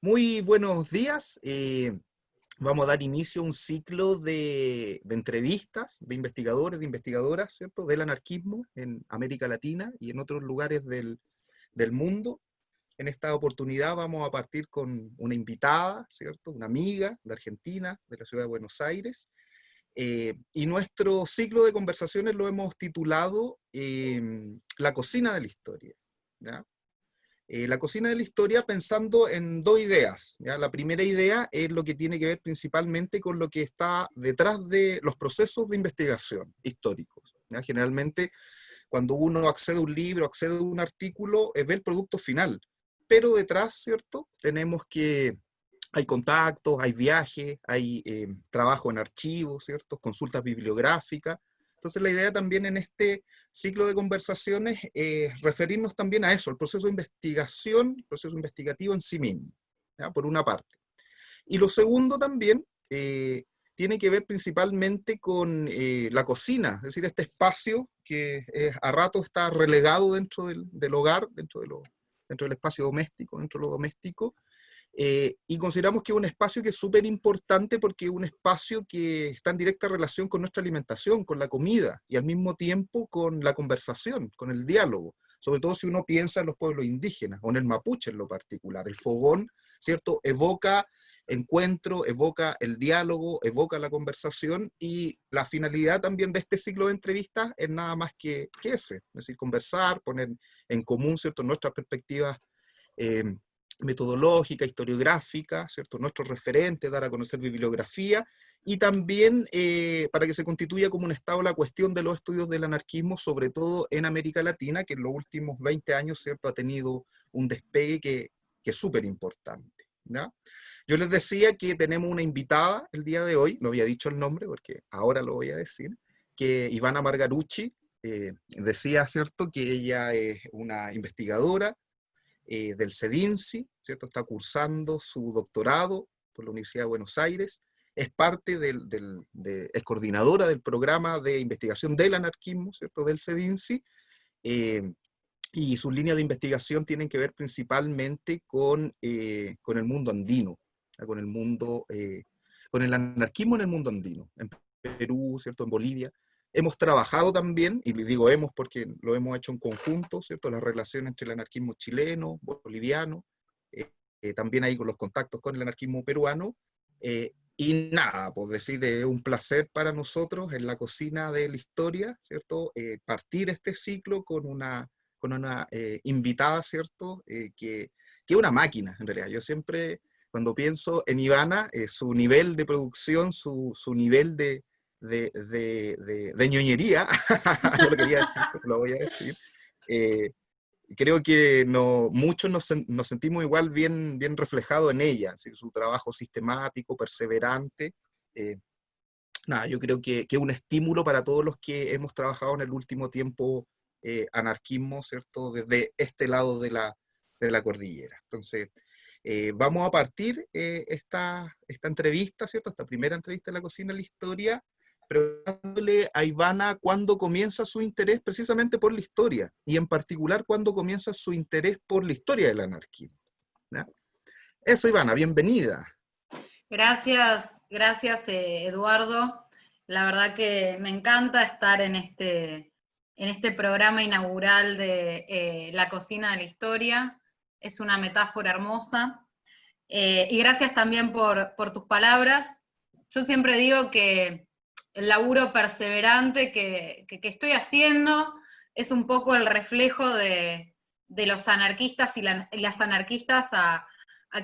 Muy buenos días. Vamos a dar inicio a un ciclo de entrevistas de investigadores, de investigadoras, ¿cierto?, del anarquismo en América Latina y en otros lugares del mundo. En esta oportunidad vamos a partir con una invitada, ¿cierto?, una amiga de Argentina, de la ciudad de Buenos Aires. Y nuestro ciclo de conversaciones lo hemos titulado La cocina de la historia, ¿ya? La cocina de la historia pensando en dos ideas, ¿ya? La primera idea es lo que tiene que ver principalmente con lo que está detrás de los procesos de investigación históricos, ¿ya? Generalmente cuando uno accede a un libro, accede a un artículo, ve el producto final, pero detrás, ¿cierto?, tenemos que hay contactos, hay viajes, hay trabajo en archivos, ¿cierto?, consultas bibliográficas. Entonces la idea también en este ciclo de conversaciones es referirnos también a eso, el proceso de investigación, el proceso investigativo en sí mismo, ¿ya?, por una parte. Y lo segundo también tiene que ver principalmente con la cocina, es decir, este espacio que a rato está relegado dentro del hogar, dentro del espacio doméstico, dentro de lo doméstico, y consideramos que es un espacio que es súper importante porque es un espacio que está en directa relación con nuestra alimentación, con la comida, y al mismo tiempo con la conversación, con el diálogo, sobre todo si uno piensa en los pueblos indígenas, o en el mapuche en lo particular. El fogón, ¿cierto?, evoca encuentro, evoca el diálogo, evoca la conversación, y la finalidad también de este ciclo de entrevistas es nada más que ese, es decir, conversar, poner en común, ¿cierto?, nuestras perspectivas eh, metodológica, historiográfica, ¿cierto?, nuestros referentes, dar a conocer bibliografía, y también para que se constituya como un estado la cuestión de los estudios del anarquismo, sobre todo en América Latina, que en los últimos 20 años, ¿cierto?, ha tenido un despegue que es súper importante, ¿ya? Yo les decía que tenemos una invitada el día de hoy, no había dicho el nombre porque ahora lo voy a decir, que Ivana Margarucci, decía, ¿cierto?, que ella es una investigadora del CEDINSI, ¿cierto? Está cursando su doctorado por la Universidad de Buenos Aires, es parte es coordinadora del programa de investigación del anarquismo, ¿cierto?, del CEDINSI, eh, y sus líneas de investigación tienen que ver principalmente con el mundo andino, con el mundo, con el anarquismo en el mundo andino, en Perú, ¿cierto?, en Bolivia. Hemos trabajado también, y les digo hemos porque lo hemos hecho en conjunto, ¿cierto?, la relación entre el anarquismo chileno, boliviano, también ahí con los contactos con el anarquismo peruano, y nada, pues decir, es un placer para nosotros en la cocina de la historia, ¿cierto?, partir este ciclo con una invitada, ¿cierto?, que es una máquina, en realidad. Yo siempre, cuando pienso en Ivana, su nivel de producción, su nivel de ñoñería, no lo quería decir, pero lo voy a decir, eh, creo que muchos nos sentimos igual bien reflejados en ella, ¿sí? Su trabajo sistemático, perseverante. eh, Nada, yo creo que es un estímulo para todos los que hemos trabajado en el último tiempo anarquismo, ¿cierto?, desde este lado de la cordillera. Entonces, vamos a partir esta entrevista, ¿cierto?, esta primera entrevista en la cocina de la historia, preguntándole a Ivana cuándo comienza su interés precisamente por la historia, y en particular cuándo comienza su interés por la historia del anarquismo, ¿ya? Eso, Ivana, bienvenida. Gracias, Eduardo. La verdad que me encanta estar en este programa inaugural de La cocina de la historia. Es una metáfora hermosa. Y gracias también por tus palabras. Yo siempre digo que el laburo perseverante que estoy haciendo es un poco el reflejo de los anarquistas y las anarquistas a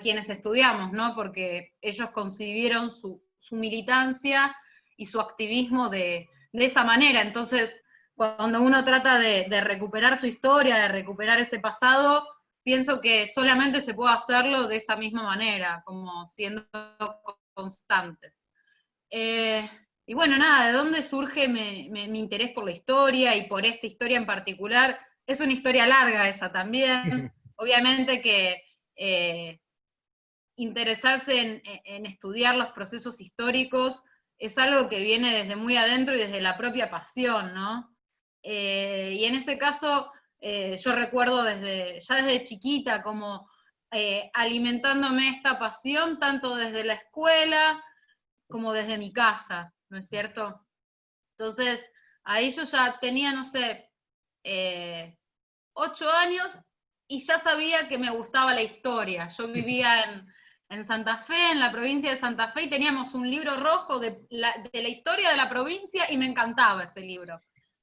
quienes estudiamos, ¿no? Porque ellos concibieron su militancia y su activismo de esa manera. Entonces, cuando uno trata de recuperar su historia, de recuperar ese pasado, pienso que solamente se puede hacerlo de esa misma manera, como siendo constantes. Y bueno, nada, ¿de dónde surge mi interés por la historia y por esta historia en particular? Es una historia larga esa también. Obviamente que interesarse en estudiar los procesos históricos es algo que viene desde muy adentro y desde la propia pasión, ¿no? Y en ese caso, yo recuerdo ya desde chiquita como alimentándome esta pasión, tanto desde la escuela como desde mi casa, ¿no es cierto? Entonces, ahí yo ya tenía, no sé, 8 años y ya sabía que me gustaba la historia. Yo vivía en Santa Fe, en la provincia de Santa Fe, y teníamos un libro rojo de la historia de la provincia y me encantaba ese libro.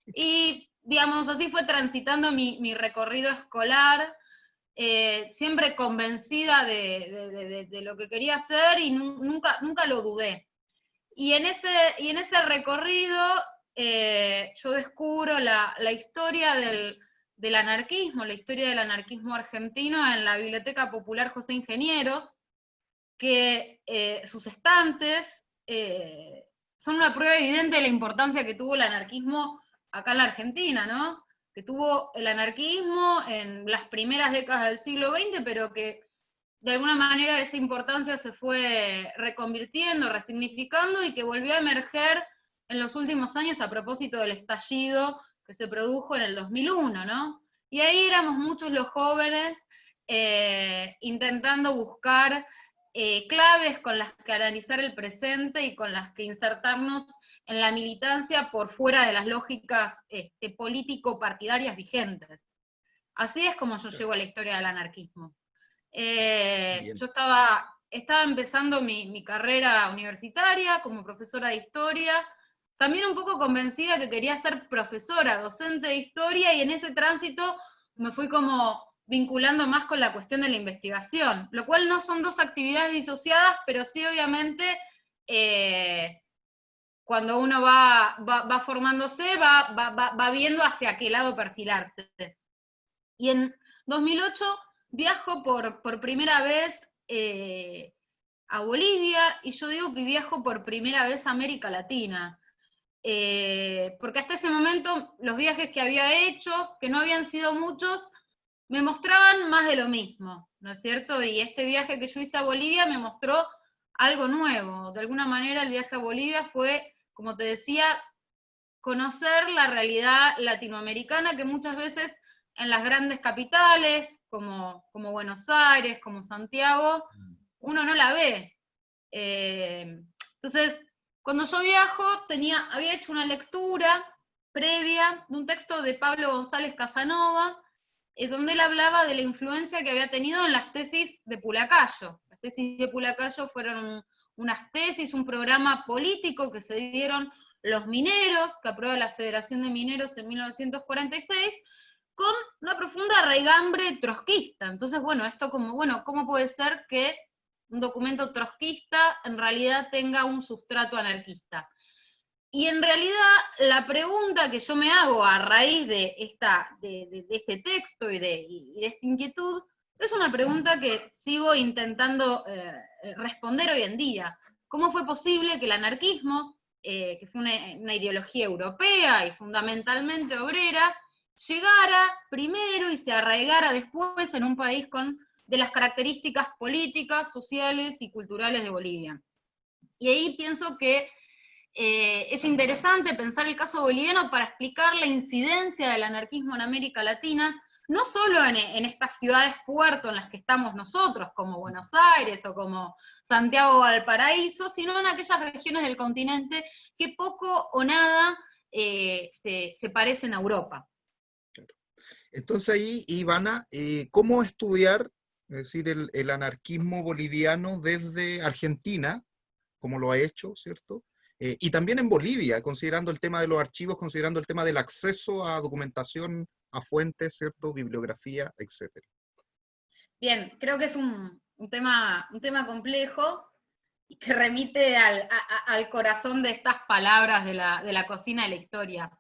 Y, digamos, así fue transitando mi recorrido escolar, siempre convencida de lo que quería hacer y nunca lo dudé. Y en ese recorrido yo descubro la historia del anarquismo, la historia del anarquismo argentino en la Biblioteca Popular José Ingenieros, que sus estantes son una prueba evidente de la importancia que tuvo el anarquismo acá en la Argentina, ¿no? Que tuvo el anarquismo en las primeras décadas del siglo XX, pero que de alguna manera esa importancia se fue reconvirtiendo, resignificando, y que volvió a emerger en los últimos años a propósito del estallido que se produjo en el 2001, ¿no? Y ahí éramos muchos los jóvenes intentando buscar claves con las que analizar el presente y con las que insertarnos en la militancia por fuera de las lógicas político-partidarias vigentes. Así es como yo llego a la historia del anarquismo. Yo estaba empezando mi carrera universitaria como profesora de historia, también un poco convencida que quería ser profesora, docente de historia, y en ese tránsito me fui como vinculando más con la cuestión de la investigación, lo cual no son dos actividades disociadas, pero sí obviamente cuando uno va formándose, va viendo hacia qué lado perfilarse. Y en 2008 viajo por primera vez a Bolivia, y yo digo que viajo por primera vez a América Latina, porque hasta ese momento los viajes que había hecho, que no habían sido muchos, me mostraban más de lo mismo, ¿no es cierto? Y este viaje que yo hice a Bolivia me mostró algo nuevo. De alguna manera el viaje a Bolivia fue, como te decía, conocer la realidad latinoamericana que muchas veces en las grandes capitales, como Buenos Aires, como Santiago, uno no la ve. Entonces, cuando yo viajo, había hecho una lectura previa de un texto de Pablo González Casanova, donde él hablaba de la influencia que había tenido en las tesis de Pulacayo. Las tesis de Pulacayo fueron unas tesis, un programa político que se dieron los mineros, que aprueba la Federación de Mineros en 1946, con una profunda raigambre trotskista. Entonces, bueno, ¿cómo puede ser que un documento trotskista en realidad tenga un sustrato anarquista? Y en realidad la pregunta que yo me hago a raíz de este texto y de esta inquietud, es una pregunta que sigo intentando responder hoy en día. ¿Cómo fue posible que el anarquismo, que fue una ideología europea y fundamentalmente obrera, llegara primero y se arraigara después en un país de las características políticas, sociales y culturales de Bolivia? Y ahí pienso que es interesante pensar el caso boliviano para explicar la incidencia del anarquismo en América Latina, no solo en estas ciudades puerto en las que estamos nosotros, como Buenos Aires o como Santiago o Valparaíso, sino en aquellas regiones del continente que poco o nada se parecen a Europa. Entonces ahí, Ivana, ¿cómo estudiar, es decir, el anarquismo boliviano desde Argentina, como lo ha hecho, ¿cierto? Y también en Bolivia, considerando el tema de los archivos, considerando el tema del acceso a documentación, a fuentes, ¿cierto? Bibliografía, etc. Bien, creo que es un tema complejo y que remite al corazón de estas palabras de la cocina de la historia.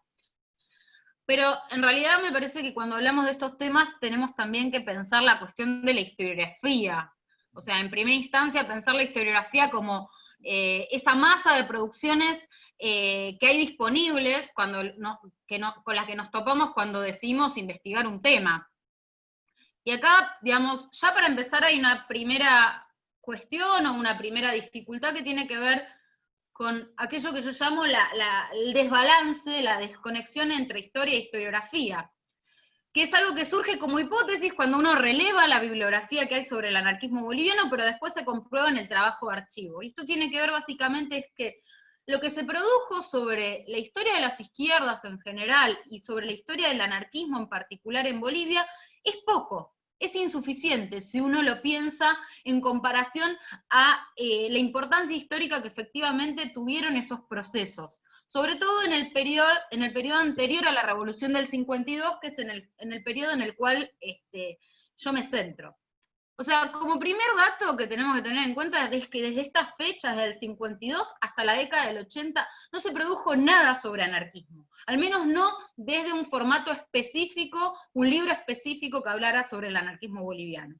Pero en realidad me parece que cuando hablamos de estos temas tenemos también que pensar la cuestión de la historiografía. O sea, en primera instancia pensar la historiografía como esa masa de producciones que hay disponibles con las que nos topamos cuando decidimos investigar un tema. Y acá, digamos, ya para empezar hay una primera cuestión o una primera dificultad que tiene que ver con aquello que yo llamo el desbalance, la desconexión entre historia e historiografía. que es algo que surge como hipótesis cuando uno releva la bibliografía que hay sobre el anarquismo boliviano, pero después se comprueba en el trabajo de archivo. Y esto tiene que ver básicamente es que lo que se produjo sobre la historia de las izquierdas en general y sobre la historia del anarquismo en particular en Bolivia es poco, es insuficiente si uno lo piensa en comparación a la importancia histórica que efectivamente tuvieron esos procesos. Sobre todo en el periodo anterior a la Revolución del 52, que es en el periodo en el cual yo me centro. O sea, como primer dato que tenemos que tener en cuenta es que desde estas fechas, del 52 hasta la década del 80, no se produjo nada sobre anarquismo. Al menos no desde un formato específico, un libro específico que hablara sobre el anarquismo boliviano.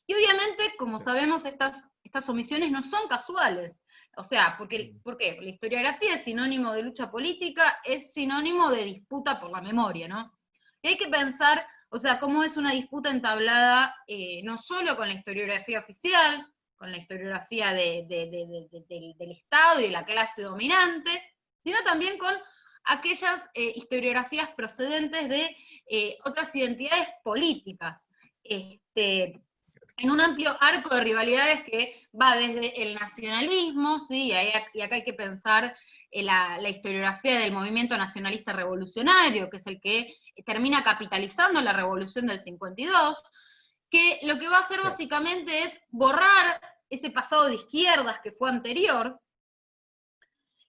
Y obviamente, como sabemos, estas omisiones no son casuales. O sea, ¿por qué? La historiografía es sinónimo de lucha política, es sinónimo de disputa por la memoria, ¿no? Y hay que pensar, o sea, cómo es una disputa entablada no solo con la historiografía oficial, con la historiografía del Estado y de la clase dominante, sino también con aquellas historiografías procedentes de otras identidades políticas, en un amplio arco de rivalidades que va desde el nacionalismo, ¿sí? Y acá hay que pensar la historiografía del movimiento nacionalista revolucionario, que es el que termina capitalizando la revolución del 52, que lo que va a hacer básicamente es borrar ese pasado de izquierdas que fue anterior.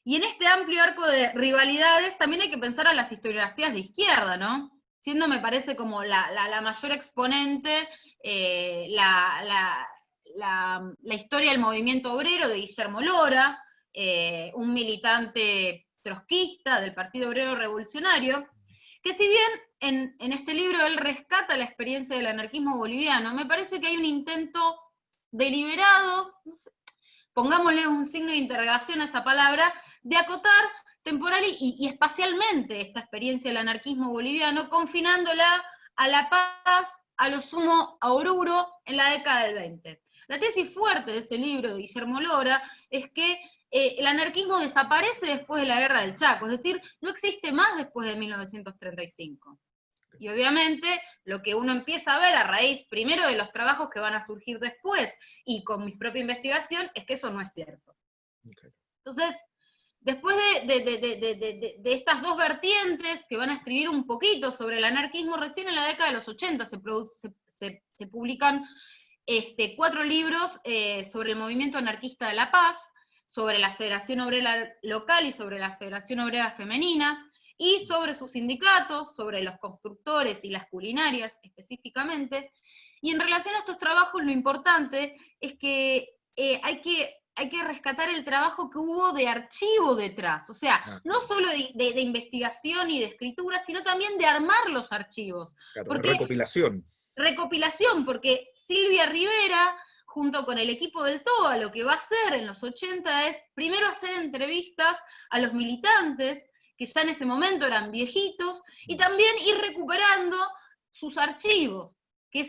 Y en este amplio arco de rivalidades también hay que pensar a las historiografías de izquierda, ¿no? Siendo, me parece, como la mayor exponente la historia del movimiento obrero de Guillermo Lora, un militante trotskista del Partido Obrero Revolucionario, que si bien en este libro él rescata la experiencia del anarquismo boliviano, me parece que hay un intento deliberado, no sé, pongámosle un signo de interrogación a esa palabra, de acotar temporal y espacialmente esta experiencia del anarquismo boliviano, confinándola a La Paz, a lo sumo a Oruro, en la década del 20. La tesis fuerte de ese libro de Guillermo Lora es que el anarquismo desaparece después de la Guerra del Chaco, es decir, no existe más después de 1935. Y obviamente lo que uno empieza a ver a raíz primero de los trabajos que van a surgir después y con mi propia investigación es que eso no es cierto. Okay. Entonces, después de estas dos vertientes que van a escribir un poquito sobre el anarquismo, recién en la década de los 80 se publican 4 libros sobre el movimiento anarquista de La Paz, sobre la Federación Obrera Local y sobre la Federación Obrera Femenina, y sobre sus sindicatos, sobre los constructores y las culinarias específicamente. Y en relación a estos trabajos, lo importante es que hay que rescatar el trabajo que hubo de archivo detrás, o sea, no solo de investigación y de escritura, sino también de armar los archivos. Claro, porque, de recopilación. Recopilación, porque Silvia Rivera, junto con el equipo del TOA, lo que va a hacer en los 80 es primero hacer entrevistas a los militantes, que ya en ese momento eran viejitos, y también ir recuperando sus archivos, que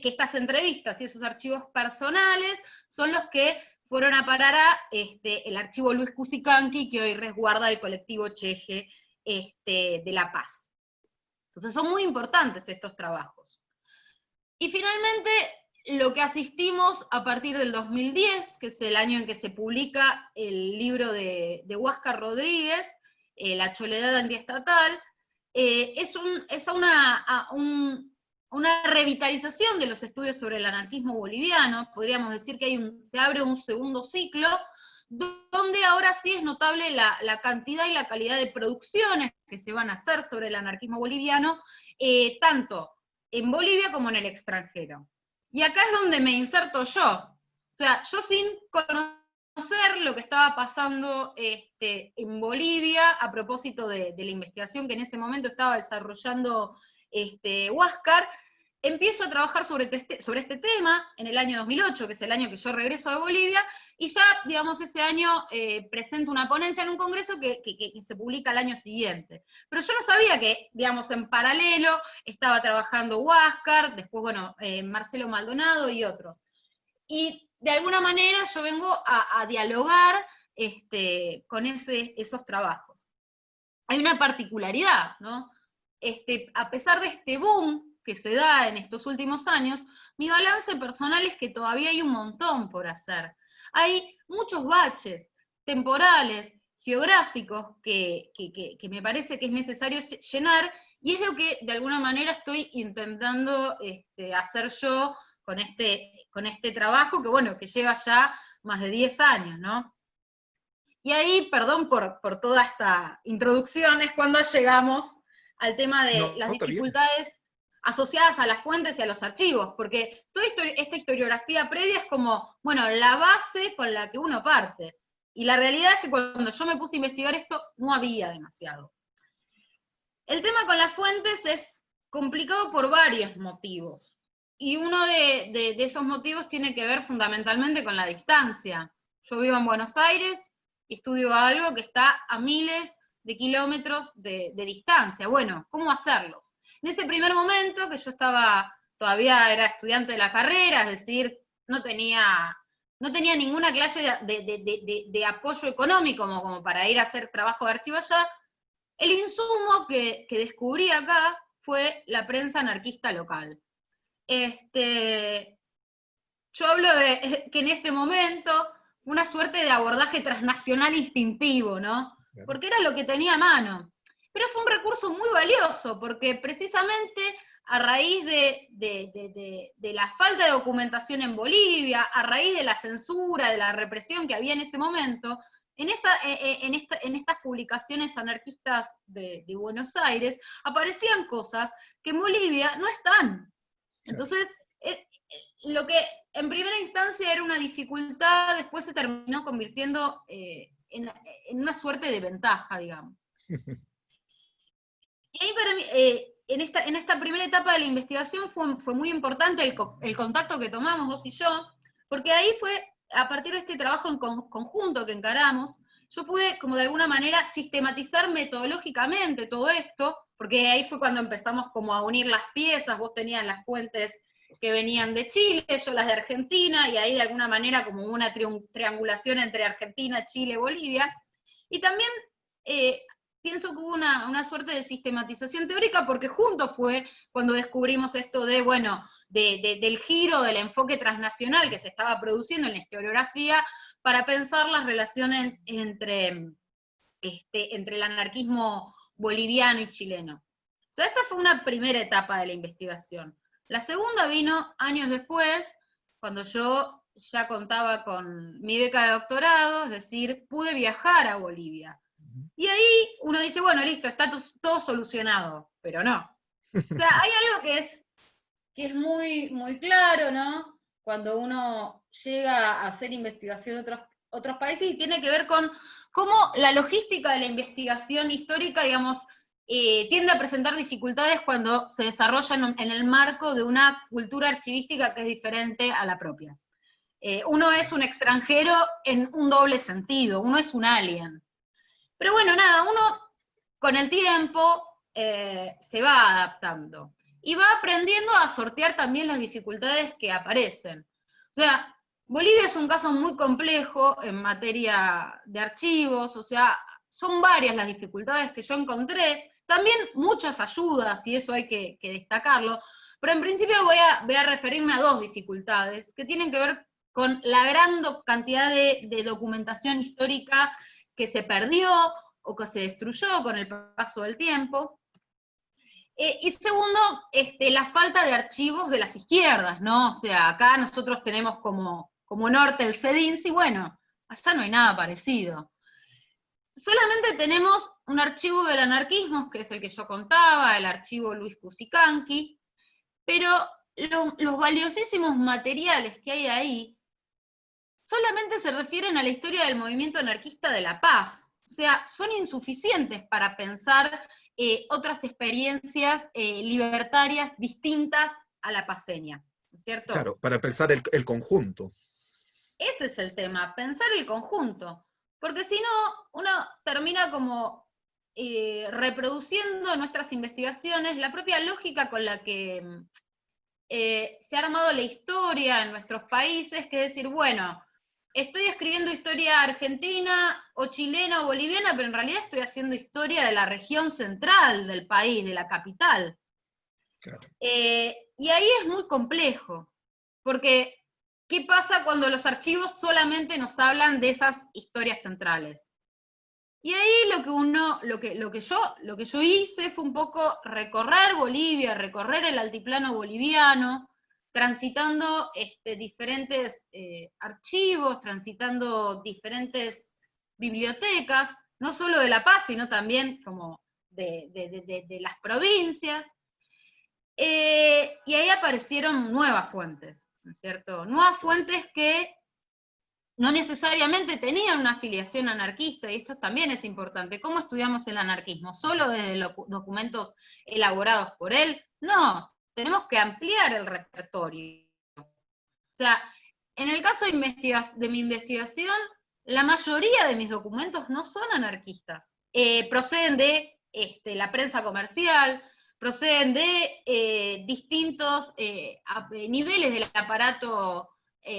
estas entrevistas y esos archivos personales son los que fueron a parar a el archivo Luis Cusicanqui, que hoy resguarda el colectivo Cheje de La Paz. Entonces son muy importantes estos trabajos. Y finalmente, lo que asistimos a partir del 2010, que es el año en que se publica el libro de Huáscar Rodríguez, La Choledad Antiestatal, es una revitalización de los estudios sobre el anarquismo boliviano. Podríamos decir que se abre un segundo ciclo, donde ahora sí es notable la cantidad y la calidad de producciones que se van a hacer sobre el anarquismo boliviano, tanto en Bolivia como en el extranjero. Y acá es donde me inserto yo. O sea, yo sin conocer lo que estaba pasando en Bolivia a propósito de la investigación que en ese momento estaba desarrollando Huáscar, empiezo a trabajar sobre este tema en el año 2008, que es el año que yo regreso a Bolivia, y ya, digamos, ese año presento una ponencia en un congreso que se publica al año siguiente. Pero yo no sabía que, digamos, en paralelo estaba trabajando Huáscar, después, bueno, Marcelo Maldonado y otros. Y de alguna manera yo vengo a dialogar con esos trabajos. Hay una particularidad, ¿no? a pesar de este boom que se da en estos últimos años, mi balance personal es que todavía hay un montón por hacer. Hay muchos baches temporales, geográficos, que me parece que es necesario llenar, y es lo que de alguna manera estoy intentando hacer yo con este trabajo, que bueno, que lleva ya más de 10 años, ¿no? Y ahí, perdón por toda esta introducción, es cuando llegamos al tema de No, las está bien. dificultades asociadas a las fuentes y a los archivos, porque toda esta historiografía previa es como, bueno, la base con la que uno parte. Y la realidad es que cuando yo me puse a investigar esto, no había demasiado. El tema con las fuentes es complicado por varios motivos. Y uno de esos motivos tiene que ver fundamentalmente con la distancia. Yo vivo en Buenos Aires y estudio algo que está a miles de kilómetros de distancia. Bueno, ¿cómo hacerlo? En ese primer momento, que yo todavía era estudiante de la carrera, es decir, no tenía ninguna clase de apoyo económico como para ir a hacer trabajo de archivo allá, el insumo que descubrí acá fue la prensa anarquista local. Yo hablo de que en este momento fue una suerte de abordaje transnacional instintivo, ¿no? Claro. Porque era lo que tenía a mano. Pero fue un recurso muy valioso, porque precisamente a raíz de la falta de documentación en Bolivia, a raíz de la censura, de la represión que había en ese momento, en estas publicaciones anarquistas de Buenos Aires aparecían cosas que en Bolivia no están. Entonces, lo que en primera instancia era una dificultad, después se terminó convirtiendo en una suerte de ventaja, digamos. Y ahí para mí, en esta primera etapa de la investigación fue muy importante el contacto que tomamos vos y yo, porque ahí fue, a partir de este trabajo en conjunto que encaramos, yo pude como de alguna manera sistematizar metodológicamente todo esto, porque ahí fue cuando empezamos como a unir las piezas, vos tenías las fuentes que venían de Chile, yo las de Argentina, y ahí de alguna manera como una triangulación entre Argentina, Chile, Bolivia, y también pienso que hubo una suerte de sistematización teórica, porque juntos fue cuando descubrimos esto del giro del enfoque transnacional que se estaba produciendo en la historiografía para pensar las relaciones entre el anarquismo boliviano y chileno. O sea, esta fue una primera etapa de la investigación. La segunda vino años después, cuando yo ya contaba con mi beca de doctorado, es decir, pude viajar a Bolivia. Y ahí uno dice, bueno, listo, está todo solucionado, pero no. O sea, hay algo que es muy, muy claro, ¿no? Cuando uno llega a hacer investigación de otros países, y tiene que ver con cómo la logística de la investigación histórica, digamos, tiende a presentar dificultades cuando se desarrolla en el marco de una cultura archivística que es diferente a la propia. Uno es un extranjero en un doble sentido, uno es un alien. Pero bueno, nada, uno con el tiempo se va adaptando y va aprendiendo a sortear también las dificultades que aparecen. O sea, Bolivia es un caso muy complejo en materia de archivos, o sea, son varias las dificultades que yo encontré, también muchas ayudas, y eso hay que destacarlo, pero en principio voy a referirme a dos dificultades que tienen que ver con la gran cantidad de documentación histórica que se perdió o que se destruyó con el paso del tiempo. Y segundo, la falta de archivos de las izquierdas, ¿no? O sea, acá nosotros tenemos como norte el CEDINS, y bueno, allá no hay nada parecido. Solamente tenemos un archivo del anarquismo, que es el que yo contaba, el archivo Luis Cusicanqui, pero los valiosísimos materiales que hay ahí solamente se refieren a la historia del movimiento anarquista de La Paz. O sea, son insuficientes para pensar otras experiencias libertarias distintas a la paceña, ¿no es cierto? Claro, para pensar el conjunto. Ese es el tema, pensar el conjunto. Porque si no, uno termina como reproduciendo en nuestras investigaciones la propia lógica con la que se ha armado la historia en nuestros países, que es decir, bueno, estoy escribiendo historia argentina o chilena o boliviana, pero en realidad estoy haciendo historia de la región central del país, de la capital. Claro. Y ahí es muy complejo, porque ¿qué pasa cuando los archivos solamente nos hablan de esas historias centrales? Y ahí lo que yo hice fue un poco recorrer Bolivia, recorrer el altiplano boliviano, transitando diferentes archivos, transitando diferentes bibliotecas, no solo de La Paz, sino también como de las provincias. Y ahí aparecieron nuevas fuentes, ¿no es cierto? Nuevas fuentes que no necesariamente tenían una afiliación anarquista, y esto también es importante. ¿Cómo estudiamos el anarquismo? ¿Solo desde los documentos elaborados por él? No, tenemos que ampliar el repertorio. O sea, en el caso de mi investigación, la mayoría de mis documentos no son anarquistas. Proceden de la prensa comercial, proceden de distintos niveles del aparato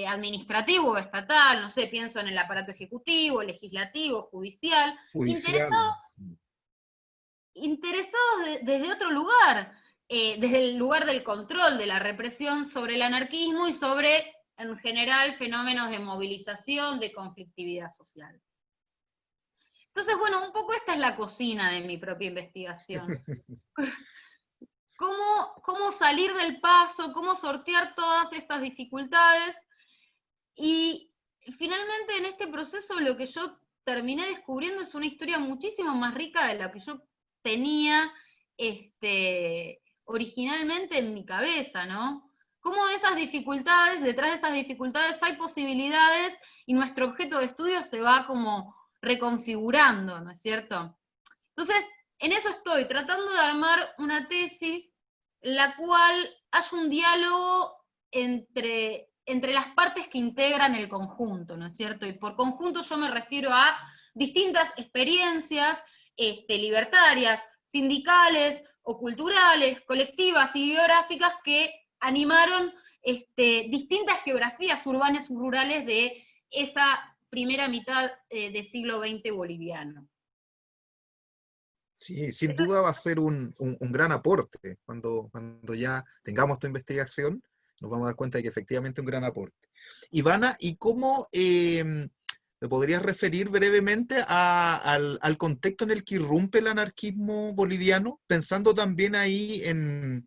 administrativo o estatal, no sé, pienso en el aparato ejecutivo, legislativo, judicial, Judicial. interesados desde otro lugar, desde el lugar del control, de la represión sobre el anarquismo y sobre, en general, fenómenos de movilización, de conflictividad social. Entonces, bueno, un poco esta es la cocina de mi propia investigación. ¿Cómo salir del paso, cómo sortear todas estas dificultades? Y finalmente en este proceso lo que yo terminé descubriendo es una historia muchísimo más rica de la que yo tenía originalmente en mi cabeza, ¿no? Cómo de esas dificultades, detrás de esas dificultades hay posibilidades y nuestro objeto de estudio se va como reconfigurando, ¿no es cierto? Entonces, en eso estoy, tratando de armar una tesis en la cual haya un diálogo entre las partes que integran el conjunto, ¿no es cierto? Y por conjunto yo me refiero a distintas experiencias libertarias, sindicales o culturales, colectivas y biográficas que animaron distintas geografías urbanas y rurales de esa primera mitad del siglo XX boliviano. Sí, sin duda va a ser un gran aporte. Cuando ya tengamos esta investigación, nos vamos a dar cuenta de que efectivamente es un gran aporte. Ivana, ¿y cómo me podrías referir brevemente al contexto en el que irrumpe el anarquismo boliviano, pensando también ahí en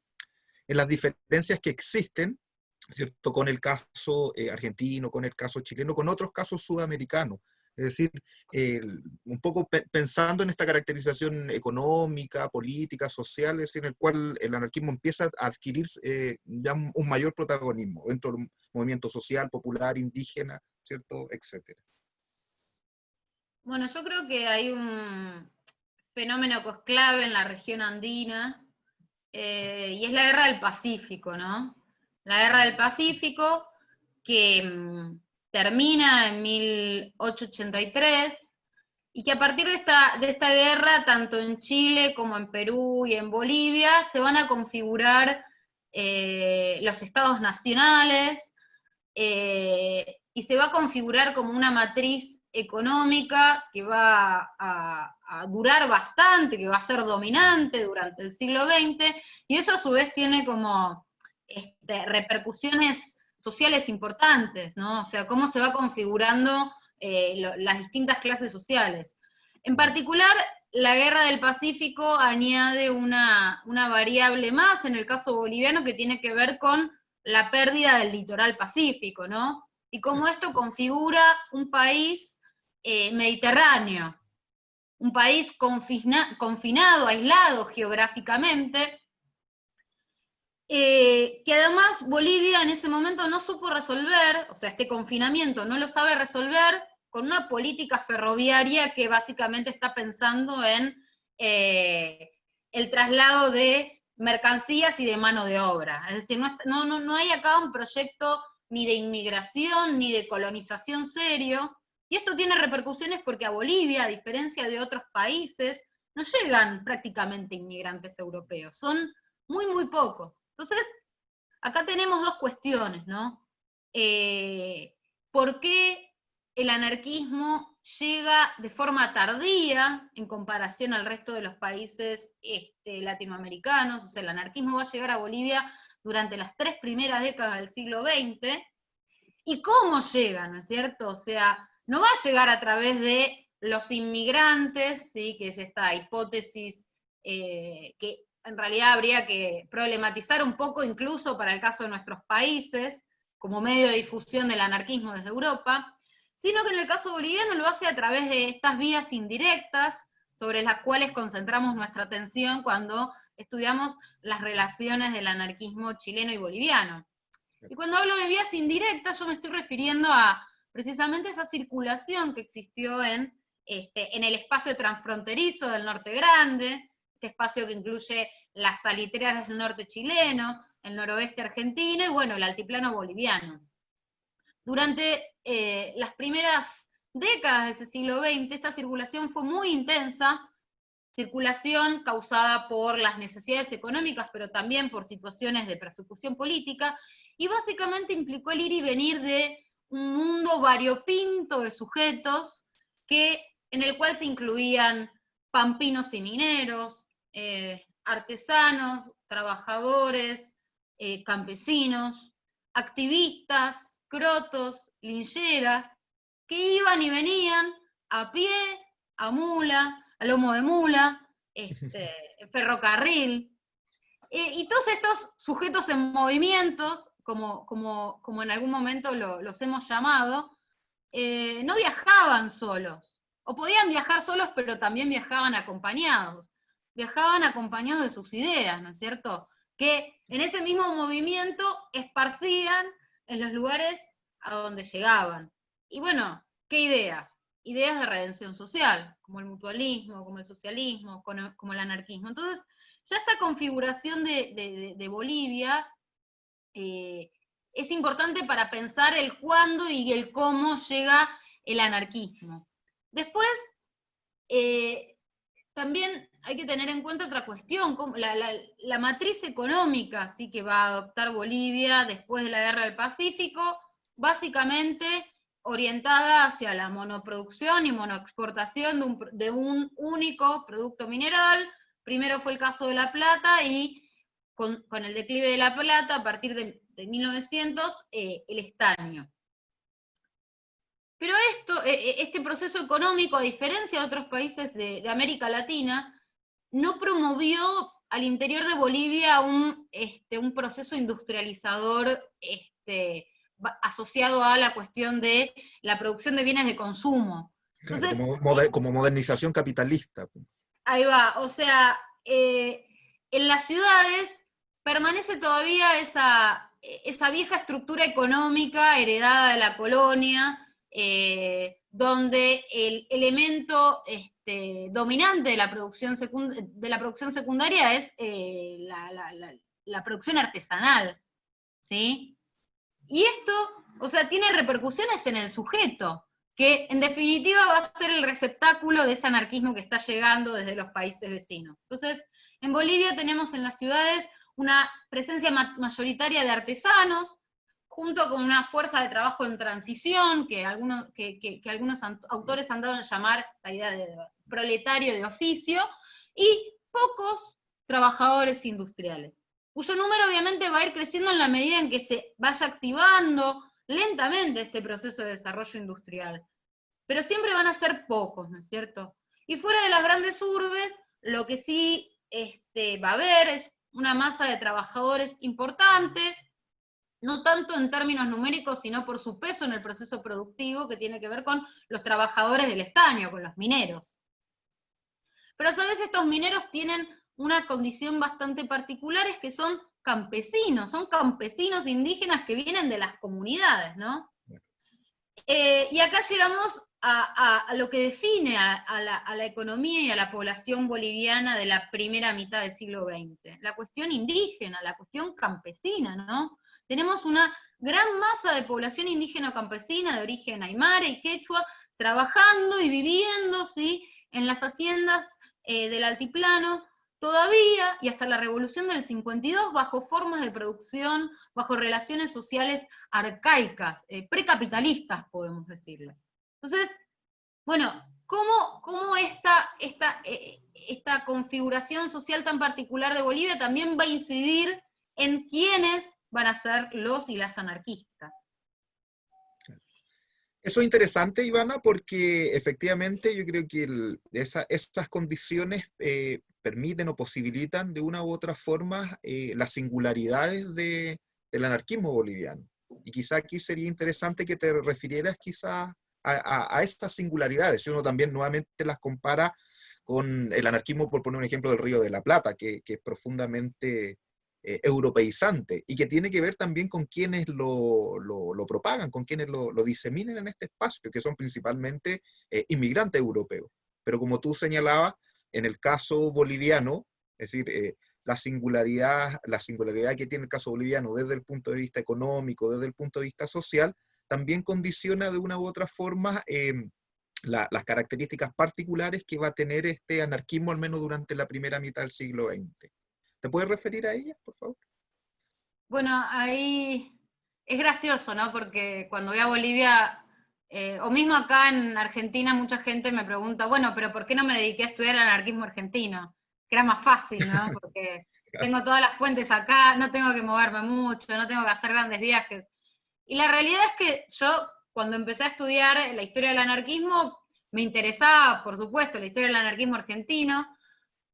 las diferencias que existen, ¿cierto? Con el caso argentino, con el caso chileno, con otros casos sudamericanos? Es decir, un poco pensando en esta caracterización económica, política, social, es decir, en el cual el anarquismo empieza a adquirir ya un mayor protagonismo dentro del movimiento social, popular, indígena, ¿cierto? Etcétera. Bueno, yo creo que hay un fenómeno que es clave en la región andina, y es la Guerra del Pacífico, ¿no? La Guerra del Pacífico que termina en 1883 y que a partir de esta guerra, tanto en Chile como en Perú y en Bolivia, se van a configurar los estados nacionales, y se va a configurar como una matriz económica que va a durar bastante, que va a ser dominante durante el siglo XX, y eso a su vez tiene como repercusiones sociales importantes, ¿no? O sea, cómo se va configurando las distintas clases sociales. En particular, la Guerra del Pacífico añade una variable más en el caso boliviano que tiene que ver con la pérdida del litoral pacífico, ¿no? Y cómo esto configura un país mediterráneo, un país confinado, aislado geográficamente, que además Bolivia en ese momento no supo resolver, o sea, este confinamiento no lo sabe resolver con una política ferroviaria que básicamente está pensando en el traslado de mercancías y de mano de obra. Es decir, no hay acá un proyecto ni de inmigración ni de colonización serio, y esto tiene repercusiones porque a Bolivia, a diferencia de otros países, no llegan prácticamente inmigrantes europeos, son muy, muy pocos. Entonces, acá tenemos dos cuestiones, ¿no? ¿Por qué el anarquismo llega de forma tardía en comparación al resto de los países latinoamericanos, o sea, el anarquismo va a llegar a Bolivia durante las 3 primeras décadas del siglo XX. ¿Y cómo llega, no es cierto? O sea, no va a llegar a través de los inmigrantes, ¿sí? Que es esta hipótesis que en realidad habría que problematizar un poco incluso para el caso de nuestros países, como medio de difusión del anarquismo desde Europa, sino que en el caso boliviano lo hace a través de estas vías indirectas sobre las cuales concentramos nuestra atención cuando estudiamos las relaciones del anarquismo chileno y boliviano. Y cuando hablo de vías indirectas, yo me estoy refiriendo a precisamente esa circulación que existió en el espacio transfronterizo del Norte Grande, este espacio que incluye las salitreras del norte chileno, el noroeste argentino y bueno, el altiplano boliviano. Durante las primeras décadas de ese siglo XX, esta circulación fue muy intensa, circulación causada por las necesidades económicas, pero también por situaciones de persecución política, y básicamente implicó el ir y venir de un mundo variopinto de sujetos en el cual se incluían pampinos y mineros, artesanos, trabajadores, campesinos, activistas, crotos, lincheras, que iban y venían a pie, a mula, a lomo de mula, ferrocarril, y todos estos sujetos en movimientos, como en algún momento los hemos llamado, no viajaban solos, o podían viajar solos, pero también viajaban acompañados de sus ideas, ¿no es cierto? Que en ese mismo movimiento esparcían en los lugares a donde llegaban. Y bueno, ¿qué ideas? Ideas de redención social, como el mutualismo, como el socialismo, como el anarquismo. Entonces, ya esta configuración de Bolivia es importante para pensar el cuándo y el cómo llega el anarquismo. Después, también hay que tener en cuenta otra cuestión, la matriz económica ¿sí? Que va a adoptar Bolivia después de la Guerra del Pacífico, básicamente orientada hacia la monoproducción y monoexportación de un único producto mineral. Primero fue el caso de la plata y con el declive de la plata a partir de 1900 el estaño. Pero este proceso económico, a diferencia de otros países de América Latina, no promovió al interior de Bolivia un proceso industrializador asociado a la cuestión de la producción de bienes de consumo. Claro, Entonces, como modernización capitalista. ahí va, o sea, en las ciudades permanece todavía esa vieja estructura económica heredada de la colonia, donde el elemento dominante de la producción secundaria es la producción artesanal, ¿sí? Y esto, o sea, tiene repercusiones en el sujeto, que en definitiva va a ser el receptáculo de ese anarquismo que está llegando desde los países vecinos. Entonces, en Bolivia tenemos en las ciudades una presencia mayoritaria de artesanos, junto con una fuerza de trabajo en transición, que algunos autores han dado a llamar la idea de proletario de oficio, y pocos trabajadores industriales, cuyo número obviamente va a ir creciendo en la medida en que se vaya activando lentamente este proceso de desarrollo industrial. Pero siempre van a ser pocos, ¿no es cierto? Y fuera de las grandes urbes, lo que sí va a haber es una masa de trabajadores importante, no tanto en términos numéricos, sino por su peso en el proceso productivo, que tiene que ver con los trabajadores del estaño, con los mineros. Pero a su vez estos mineros tienen una condición bastante particular, es que son campesinos indígenas que vienen de las comunidades, ¿no? Y acá llegamos a lo que define a la economía y a la población boliviana de la primera mitad del siglo XX. La cuestión indígena, la cuestión campesina, ¿no? Tenemos una gran masa de población indígena o campesina de origen aymara y quechua trabajando y viviendo, ¿sí? En las haciendas del altiplano, todavía, y hasta la revolución del 52, bajo formas de producción, bajo relaciones sociales arcaicas, precapitalistas, podemos decirle. Entonces, bueno, ¿cómo esta configuración social tan particular de Bolivia también va a incidir en quiénes van a ser los y las anarquistas? Eso es interesante, Ivana, porque efectivamente yo creo que estas condiciones permiten o posibilitan de una u otra forma las singularidades del anarquismo boliviano. Y quizá aquí sería interesante que te refirieras quizá a estas singularidades, si uno también nuevamente las compara con el anarquismo, por poner un ejemplo del Río de la Plata, que es profundamente europeizante y que tiene que ver también con quienes lo propagan, con quienes lo diseminan en este espacio, que son principalmente inmigrantes europeos. Pero como tú señalabas, en el caso boliviano, es decir, la singularidad que tiene el caso boliviano desde el punto de vista económico, desde el punto de vista social, también condiciona de una u otra forma las características particulares que va a tener este anarquismo, al menos durante la primera mitad del siglo XX. ¿Te puedes referir a ellas, por favor? Bueno, ahí es gracioso, ¿no? Porque cuando voy a Bolivia, o mismo acá en Argentina, mucha gente me pregunta, bueno, pero ¿por qué no me dediqué a estudiar anarquismo argentino? Que era más fácil, ¿no? Porque tengo todas las fuentes acá, no tengo que moverme mucho, no tengo que hacer grandes viajes. Y la realidad es que yo, cuando empecé a estudiar la historia del anarquismo, me interesaba, por supuesto, la historia del anarquismo argentino,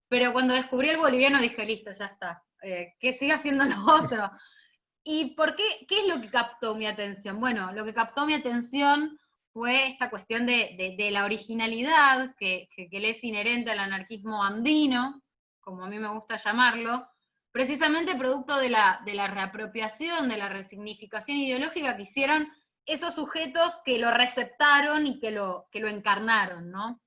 pero cuando descubrí el boliviano dije, listo, ya está, que siga haciendo lo otro. ¿Y por qué? ¿Qué es lo que captó mi atención? Bueno, lo que captó mi atención fue esta cuestión de la originalidad que le es inherente al anarquismo andino, como a mí me gusta llamarlo, precisamente producto de la reapropiación, de la resignificación ideológica que hicieron esos sujetos que lo receptaron y que lo encarnaron, ¿no?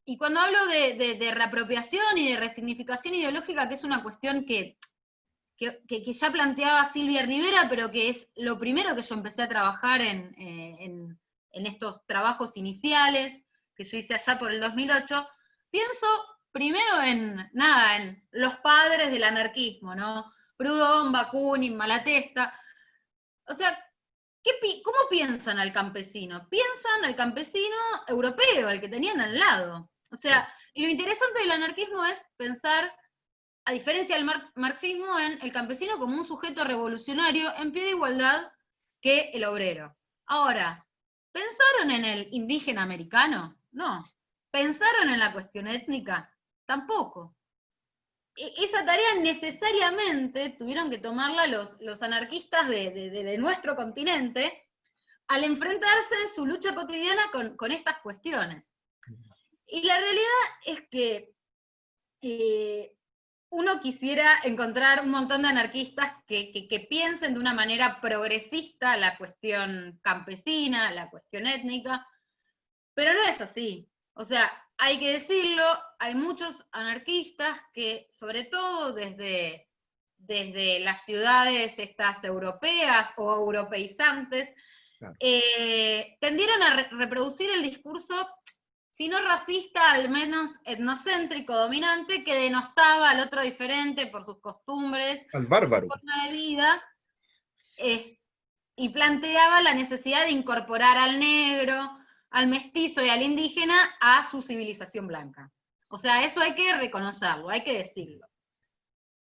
Y cuando hablo de reapropiación y de resignificación ideológica, que es una cuestión que ya planteaba Silvia Rivera, pero que es lo primero que yo empecé a trabajar en estos trabajos iniciales, que yo hice allá por el 2008, pienso primero en los padres del anarquismo, ¿no? Proudhon, Bakunin, Malatesta. O sea, ¿cómo piensan al campesino? Piensan al campesino europeo, al que tenían al lado. O sea, y lo interesante del anarquismo es pensar, a diferencia del marxismo, en el campesino como un sujeto revolucionario en pie de igualdad que el obrero. Ahora, ¿pensaron en el indígena americano? No. ¿Pensaron en la cuestión étnica? Tampoco. Esa tarea necesariamente tuvieron que tomarla los anarquistas de nuestro continente al enfrentarse en su lucha cotidiana con estas cuestiones. Y la realidad es que uno quisiera encontrar un montón de anarquistas que piensen de una manera progresista la cuestión campesina, la cuestión étnica, pero no es así. O sea, hay que decirlo, hay muchos anarquistas que, sobre todo desde las ciudades estas europeas o europeizantes, Claro. tendieron a reproducir el discurso, si no racista, al menos etnocéntrico, dominante, que denostaba al otro diferente por sus costumbres, Al por su bárbaro. forma de vida, y planteaba la necesidad de incorporar al negro, al mestizo y al indígena a su civilización blanca. O sea, eso hay que reconocerlo, hay que decirlo.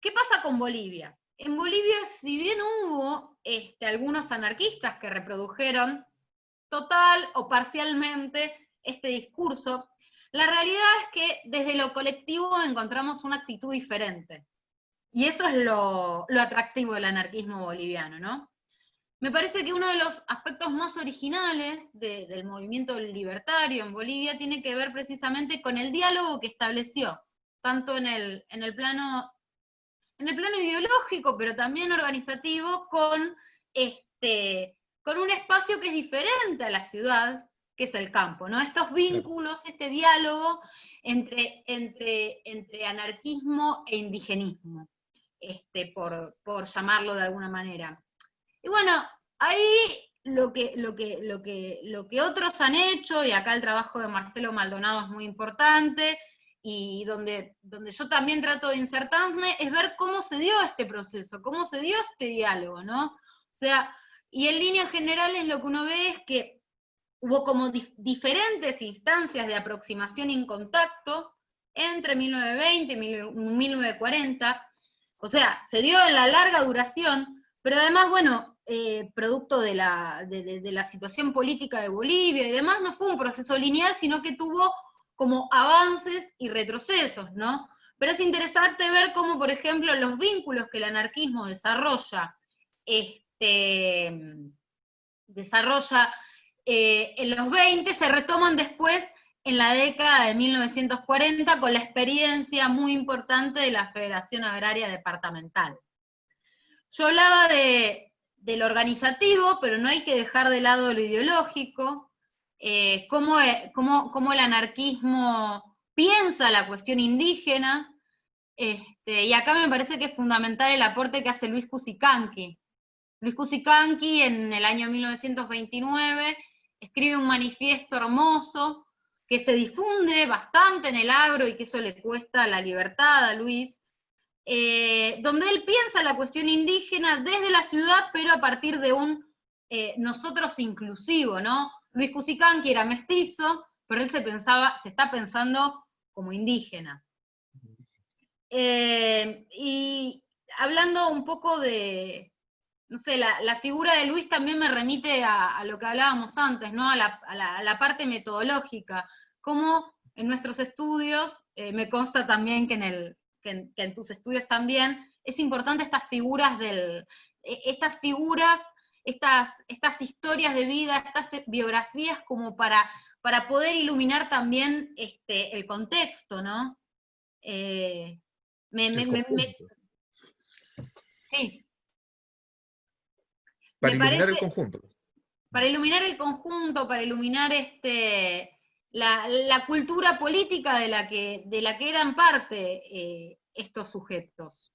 ¿Qué pasa con Bolivia? En Bolivia, si bien hubo algunos anarquistas que reprodujeron total o parcialmente este discurso, la realidad es que desde lo colectivo encontramos una actitud diferente. Y eso es lo atractivo del anarquismo boliviano, ¿no? Me parece que uno de los aspectos más originales del movimiento libertario en Bolivia tiene que ver precisamente con el diálogo que estableció, tanto en el plano ideológico, pero también organizativo, con un espacio que es diferente a la ciudad, que es el campo, ¿no? Estos vínculos, este diálogo entre anarquismo e indigenismo, por llamarlo de alguna manera. Y bueno, ahí lo que otros han hecho, y acá el trabajo de Marcelo Maldonado es muy importante, y donde yo también trato de insertarme, es ver cómo se dio este proceso, cómo se dio este diálogo, ¿no? O sea, y en líneas generales lo que uno ve es que hubo como diferentes instancias de aproximación en contacto entre 1920 y 1940, o sea, se dio en la larga duración, pero además, bueno, producto de la situación política de Bolivia y demás, no fue un proceso lineal, sino que tuvo como avances y retrocesos, ¿no? Pero es interesante ver cómo, por ejemplo, los vínculos que el anarquismo desarrolla en los 20 se retoman después en la década de 1940 con la experiencia muy importante de la Federación Agraria Departamental. Yo hablaba de lo organizativo, pero no hay que dejar de lado lo ideológico, cómo el anarquismo piensa la cuestión indígena, y acá me parece que es fundamental el aporte que hace Luis Cusicanqui. Luis Cusicanqui en el año 1929 escribe un manifiesto hermoso que se difunde bastante en el agro y que eso le cuesta la libertad a Luis, donde él piensa la cuestión indígena desde la ciudad, pero a partir de un nosotros inclusivo, ¿no? Luis Cusicanqui era mestizo, pero él se está pensando como indígena. Y hablando un poco de, no sé, la figura de Luis también me remite a lo que hablábamos antes, ¿no? A la parte metodológica, cómo en nuestros estudios, me consta también que en tus estudios también, es importante estas figuras estas historias de vida, estas biografías como para poder iluminar también el contexto, ¿no? Sí. Para Me iluminar el parece, conjunto. para iluminar el conjunto, para iluminar la cultura política de la que eran parte estos sujetos.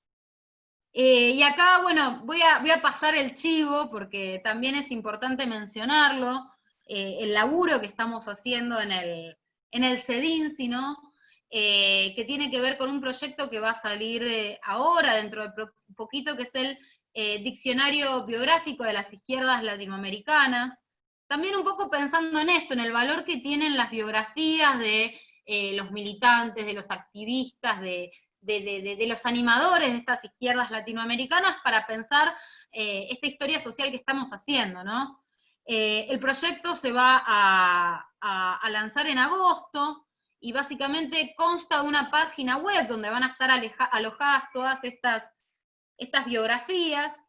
Y acá, bueno, voy a pasar el chivo, porque también es importante mencionarlo, el laburo que estamos haciendo en el CEDINSI, ¿no? Que tiene que ver con un proyecto que va a salir ahora, dentro de poquito, que es el Diccionario Biográfico de las Izquierdas Latinoamericanas. También un poco pensando en esto, en el valor que tienen las biografías de los militantes, de los activistas, de los animadores de estas izquierdas latinoamericanas para pensar esta historia social que estamos haciendo, ¿no? El proyecto se va a lanzar en agosto y básicamente consta de una página web donde van a estar alojadas todas estas biografías,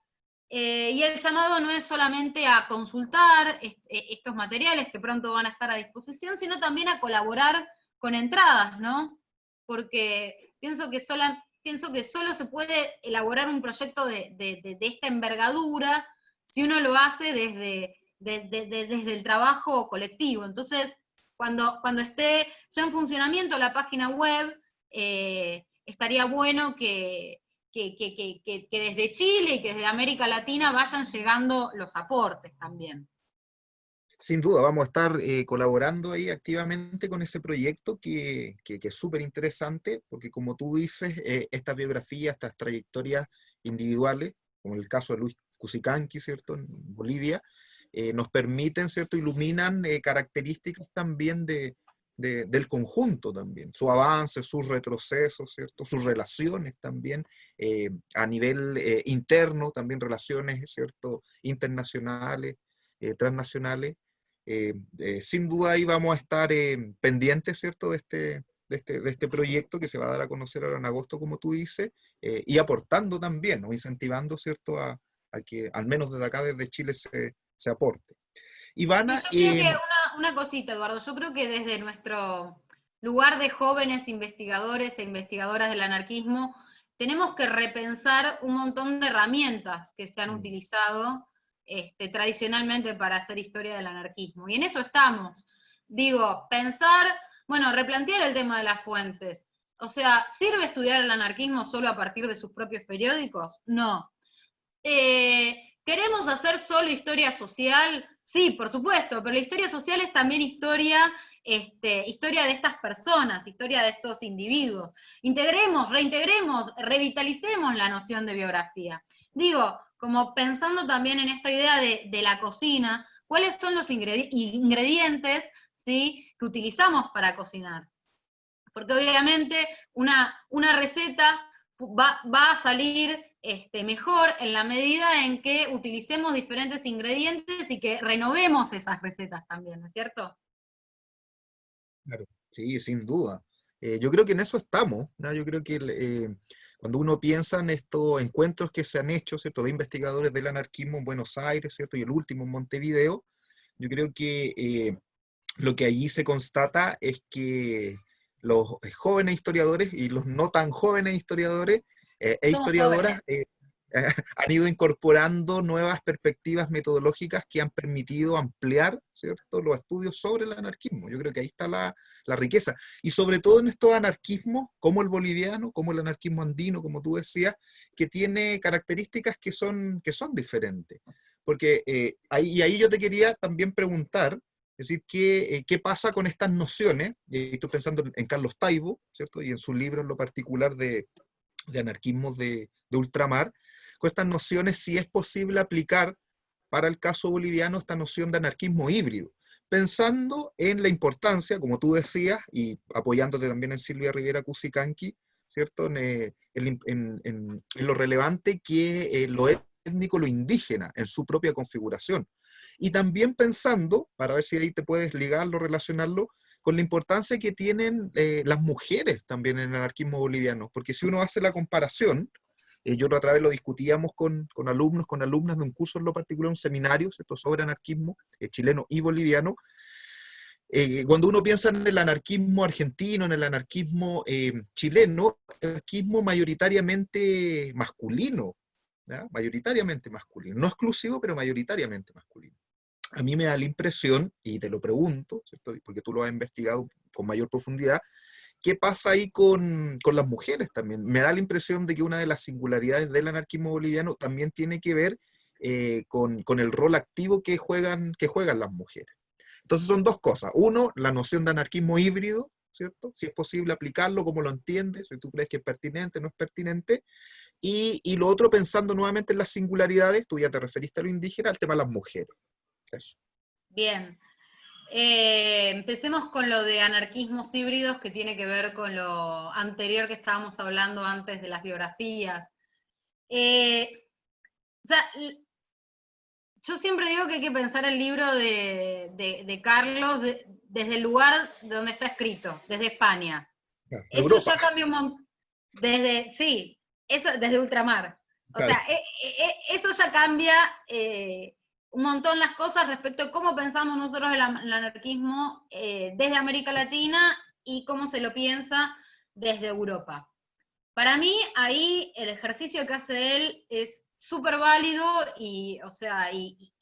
y el llamado no es solamente a consultar estos materiales que pronto van a estar a disposición, sino también a colaborar con entradas, ¿no? Porque pienso que solo se puede elaborar un proyecto de esta envergadura si uno lo hace desde el trabajo colectivo. Entonces, cuando esté ya en funcionamiento la página web, estaría bueno que desde Chile y que desde América Latina vayan llegando los aportes también. Sin duda, vamos a estar colaborando ahí activamente con ese proyecto que es súper interesante, porque como tú dices, estas biografías, estas trayectorias individuales, como el caso de Luis Cusicanqui, ¿cierto?, en Bolivia, nos permiten, ¿cierto?, iluminan características también del conjunto también, su avance, sus retrocesos, ¿cierto?, sus relaciones también, a nivel interno, también relaciones, ¿cierto?, internacionales, transnacionales. Sin duda ahí vamos a estar pendientes, ¿cierto?, de este proyecto que se va a dar a conocer ahora en agosto, como tú dices, y aportando también, o incentivando, ¿cierto?, a que al menos desde acá, desde Chile, se aporte. Ivana, Sí, yo creo que una cosita, Eduardo, yo creo que desde nuestro lugar de jóvenes investigadores e investigadoras del anarquismo, tenemos que repensar un montón de herramientas que se han utilizado tradicionalmente para hacer historia del anarquismo. Y en eso estamos. Digo, pensar, bueno, replantear el tema de las fuentes. O sea, ¿sirve estudiar el anarquismo solo a partir de sus propios periódicos? No. ¿Queremos hacer solo historia social? Sí, por supuesto, pero la historia social es también historia de estas personas, historia de estos individuos. Integremos, reintegremos, revitalicemos la noción de biografía. Digo, como pensando también en esta idea de la cocina, cuáles son los ingredientes, ¿sí?, que utilizamos para cocinar. Porque obviamente una receta va a salir mejor en la medida en que utilicemos diferentes ingredientes y que renovemos esas recetas también, ¿no es cierto? Claro, sí, sin duda. Yo creo que en eso estamos, ¿no? Yo creo que cuando uno piensa en estos encuentros que se han hecho, ¿cierto?, de investigadores del anarquismo en Buenos Aires, ¿cierto?, y el último en Montevideo, yo creo que lo que allí se constata es que los jóvenes historiadores y los no tan jóvenes historiadores e Somos jóvenes. historiadoras han ido incorporando nuevas perspectivas metodológicas que han permitido ampliar, ¿cierto?, los estudios sobre el anarquismo. Yo creo que ahí está la riqueza. Y sobre todo en estos anarquismos, como el boliviano, como el anarquismo andino, como tú decías, que tiene características que son diferentes. Porque ahí yo te quería también preguntar, es decir, ¿qué pasa con estas nociones? Estoy pensando en Carlos Taibo, ¿cierto?, y en su libro en lo particular de anarquismos de ultramar, con estas nociones, si es posible aplicar para el caso boliviano esta noción de anarquismo híbrido, pensando en la importancia, como tú decías, y apoyándote también en Silvia Rivera Cusicanqui, ¿cierto?, en lo relevante que lo étnico, lo indígena, en su propia configuración. Y también pensando, para ver si ahí te puedes ligarlo, relacionarlo, con la importancia que tienen las mujeres también en el anarquismo boliviano, porque si uno hace la comparación, yo la otra vez lo discutíamos con alumnos, con alumnas de un curso en lo particular, un seminario, ¿cierto?, sobre anarquismo chileno y boliviano. Cuando uno piensa en el anarquismo argentino, en el anarquismo chileno, el anarquismo mayoritariamente masculino, ¿ya? Mayoritariamente masculino, no exclusivo, pero mayoritariamente masculino. A mí me da la impresión, y te lo pregunto, ¿cierto?, porque tú lo has investigado con mayor profundidad, ¿qué pasa ahí con las mujeres también? Me da la impresión de que una de las singularidades del anarquismo boliviano también tiene que ver con el rol activo que juegan las mujeres. Entonces son dos cosas. Uno, la noción de anarquismo híbrido, ¿cierto? Si es posible aplicarlo, cómo lo entiendes, si tú crees que es pertinente, no es pertinente. Y lo otro, pensando nuevamente en las singularidades, tú ya te referiste a lo indígena, al tema de las mujeres. Eso. Bien. Empecemos con lo de anarquismos híbridos, que tiene que ver con lo anterior que estábamos hablando antes de las biografías. O sea, yo siempre digo que hay que pensar el libro de Carlos desde el lugar donde está escrito, desde España. Eso Europa. ya cambia un montón. Sí, eso desde ultramar. O Claro. sea, eso ya cambia un montón las cosas respecto a cómo pensamos nosotros el anarquismo desde América Latina y cómo se lo piensa desde Europa. Para mí, ahí el ejercicio que hace él es súper válido y, o sea, y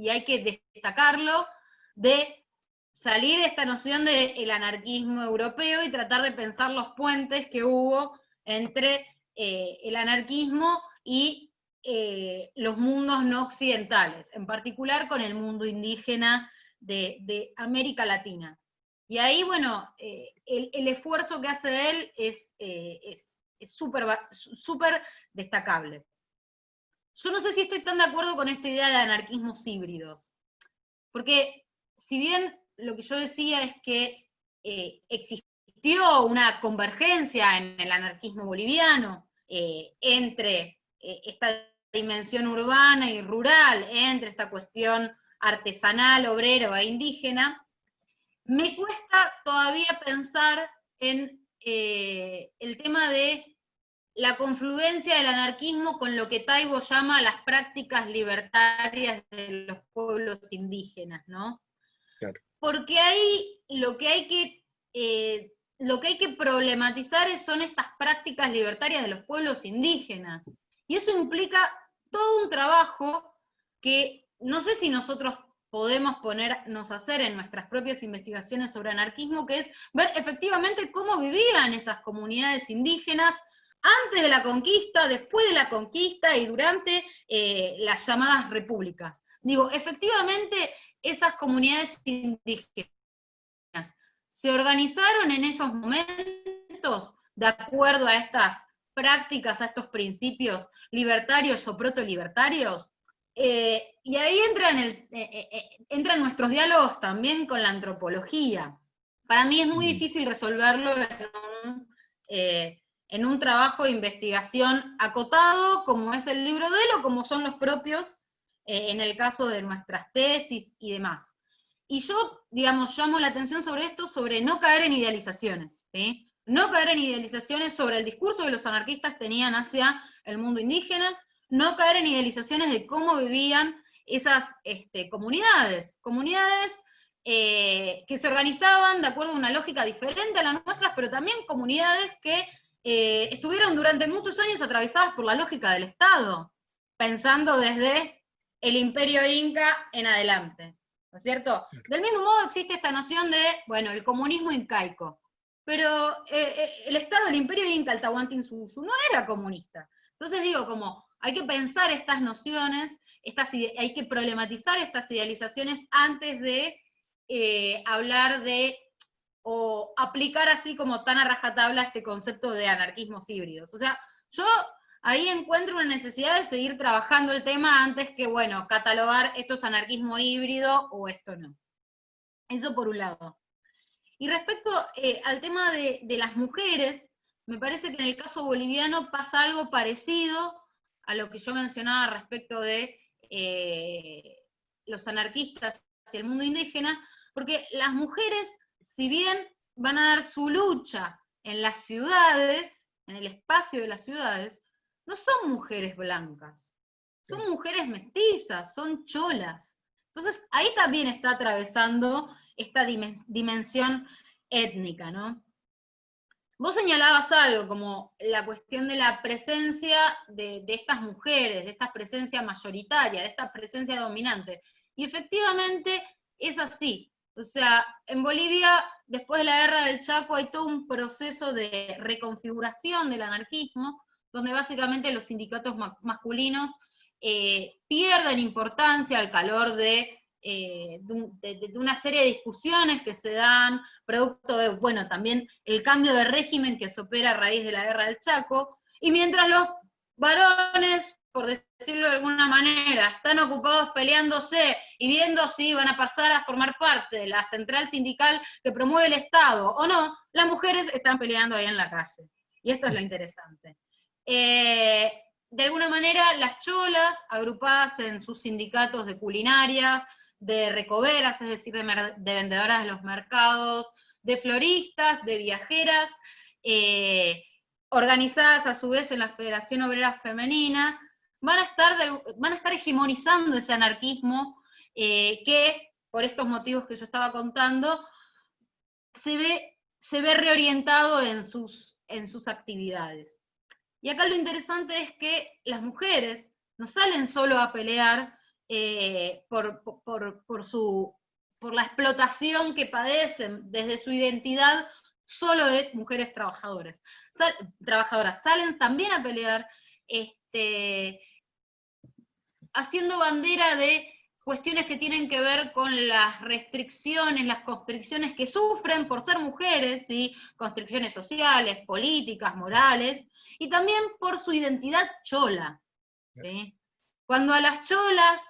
hay que destacarlo, de salir de esta noción del anarquismo europeo y tratar de pensar los puentes que hubo entre el anarquismo y los mundos no occidentales, en particular con el mundo indígena de América Latina. Y ahí, bueno, el esfuerzo que hace él es súper destacable. Yo no sé si estoy tan de acuerdo con esta idea de anarquismos híbridos, porque si bien lo que yo decía es que existió una convergencia en el anarquismo boliviano entre esta dimensión urbana y rural, entre esta cuestión artesanal, obrero e indígena, me cuesta todavía pensar en el tema de la confluencia del anarquismo con lo que Taibo llama las prácticas libertarias de los pueblos indígenas, ¿no? Claro. Porque ahí lo que hay que problematizar son estas prácticas libertarias de los pueblos indígenas. Y eso implica todo un trabajo que no sé si nosotros podemos ponernos a hacer en nuestras propias investigaciones sobre anarquismo, que es ver efectivamente cómo vivían esas comunidades indígenas antes de la conquista, después de la conquista y durante las llamadas repúblicas. Digo, efectivamente, esas comunidades indígenas se organizaron en esos momentos de acuerdo a estas prácticas, a estos principios libertarios o protolibertarios. Y ahí entran nuestros diálogos también con la antropología. Para mí es muy difícil resolverlo en un trabajo de investigación acotado, como es el libro de él, o como son los propios, en el caso de nuestras tesis y demás. Y yo, digamos, llamo la atención sobre esto, sobre no caer en idealizaciones, ¿sí? No caer en idealizaciones sobre el discurso que los anarquistas tenían hacia el mundo indígena, no caer en idealizaciones de cómo vivían esas comunidades que se organizaban de acuerdo a una lógica diferente a la nuestra, pero también comunidades que estuvieron durante muchos años atravesadas por la lógica del Estado, pensando desde el imperio inca en adelante, ¿no es cierto? Del mismo modo existe esta noción de, bueno, el comunismo incaico, pero el Estado, el imperio inca, el Tahuantinsuyu, no era comunista. Entonces digo, como hay que pensar estas nociones, hay que problematizar estas idealizaciones antes de hablar de o aplicar así como tan a rajatabla este concepto de anarquismos híbridos. O sea, yo ahí encuentro una necesidad de seguir trabajando el tema antes que, bueno, catalogar esto es anarquismo híbrido o esto no. Eso por un lado. Y respecto al tema de las mujeres, me parece que en el caso boliviano pasa algo parecido a lo que yo mencionaba respecto de los anarquistas y el mundo indígena, porque las mujeres, si bien van a dar su lucha en las ciudades, en el espacio de las ciudades, no son mujeres blancas, son mujeres mestizas, son cholas. Entonces ahí también está atravesando esta dimensión étnica, ¿no? Vos señalabas algo como la cuestión de la presencia de estas mujeres, de esta presencia mayoritaria, de esta presencia dominante. Y efectivamente es así. O sea, en Bolivia, después de la guerra del Chaco, hay todo un proceso de reconfiguración del anarquismo, donde básicamente los sindicatos masculinos pierden importancia al calor de una serie de discusiones que se dan, producto de, bueno, también el cambio de régimen que se opera a raíz de la guerra del Chaco, y mientras los varones, por decirlo de alguna manera, están ocupados peleándose y viendo si van a pasar a formar parte de la central sindical que promueve el Estado o no, las mujeres están peleando ahí en la calle. Y esto es lo interesante. De alguna manera, las cholas, agrupadas en sus sindicatos de culinarias, de recoveras, es decir, de vendedoras de los mercados, de floristas, de viajeras, organizadas a su vez en la Federación Obrera Femenina, van a estar hegemonizando ese anarquismo que, por estos motivos que yo estaba contando, se ve reorientado en sus actividades. Y acá lo interesante es que las mujeres no salen solo a pelear por la explotación que padecen desde su identidad solo de mujeres trabajadoras. Salen también a pelear haciendo bandera de cuestiones que tienen que ver con las restricciones, las constricciones que sufren por ser mujeres, ¿sí? Constricciones sociales, políticas, morales, y también por su identidad chola, ¿sí? Cuando a las cholas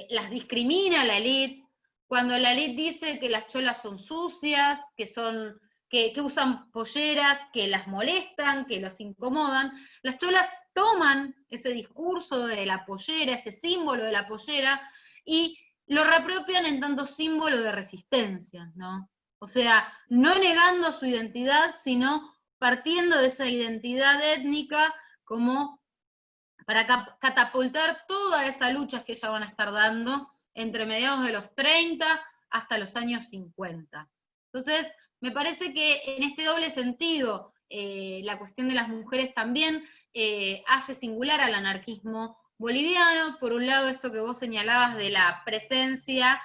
las discrimina la élite, cuando la élite dice que las cholas son sucias, que usan polleras, que las molestan, que los incomodan, las cholas toman ese discurso de la pollera, ese símbolo de la pollera, y lo reapropian en tanto símbolo de resistencia, ¿no? O sea, no negando su identidad, sino partiendo de esa identidad étnica como para catapultar toda esa lucha que ellas van a estar dando entre mediados de los 30 hasta los años 50. Entonces, me parece que en este doble sentido, la cuestión de las mujeres también hace singular al anarquismo boliviano. Por un lado, esto que vos señalabas de la presencia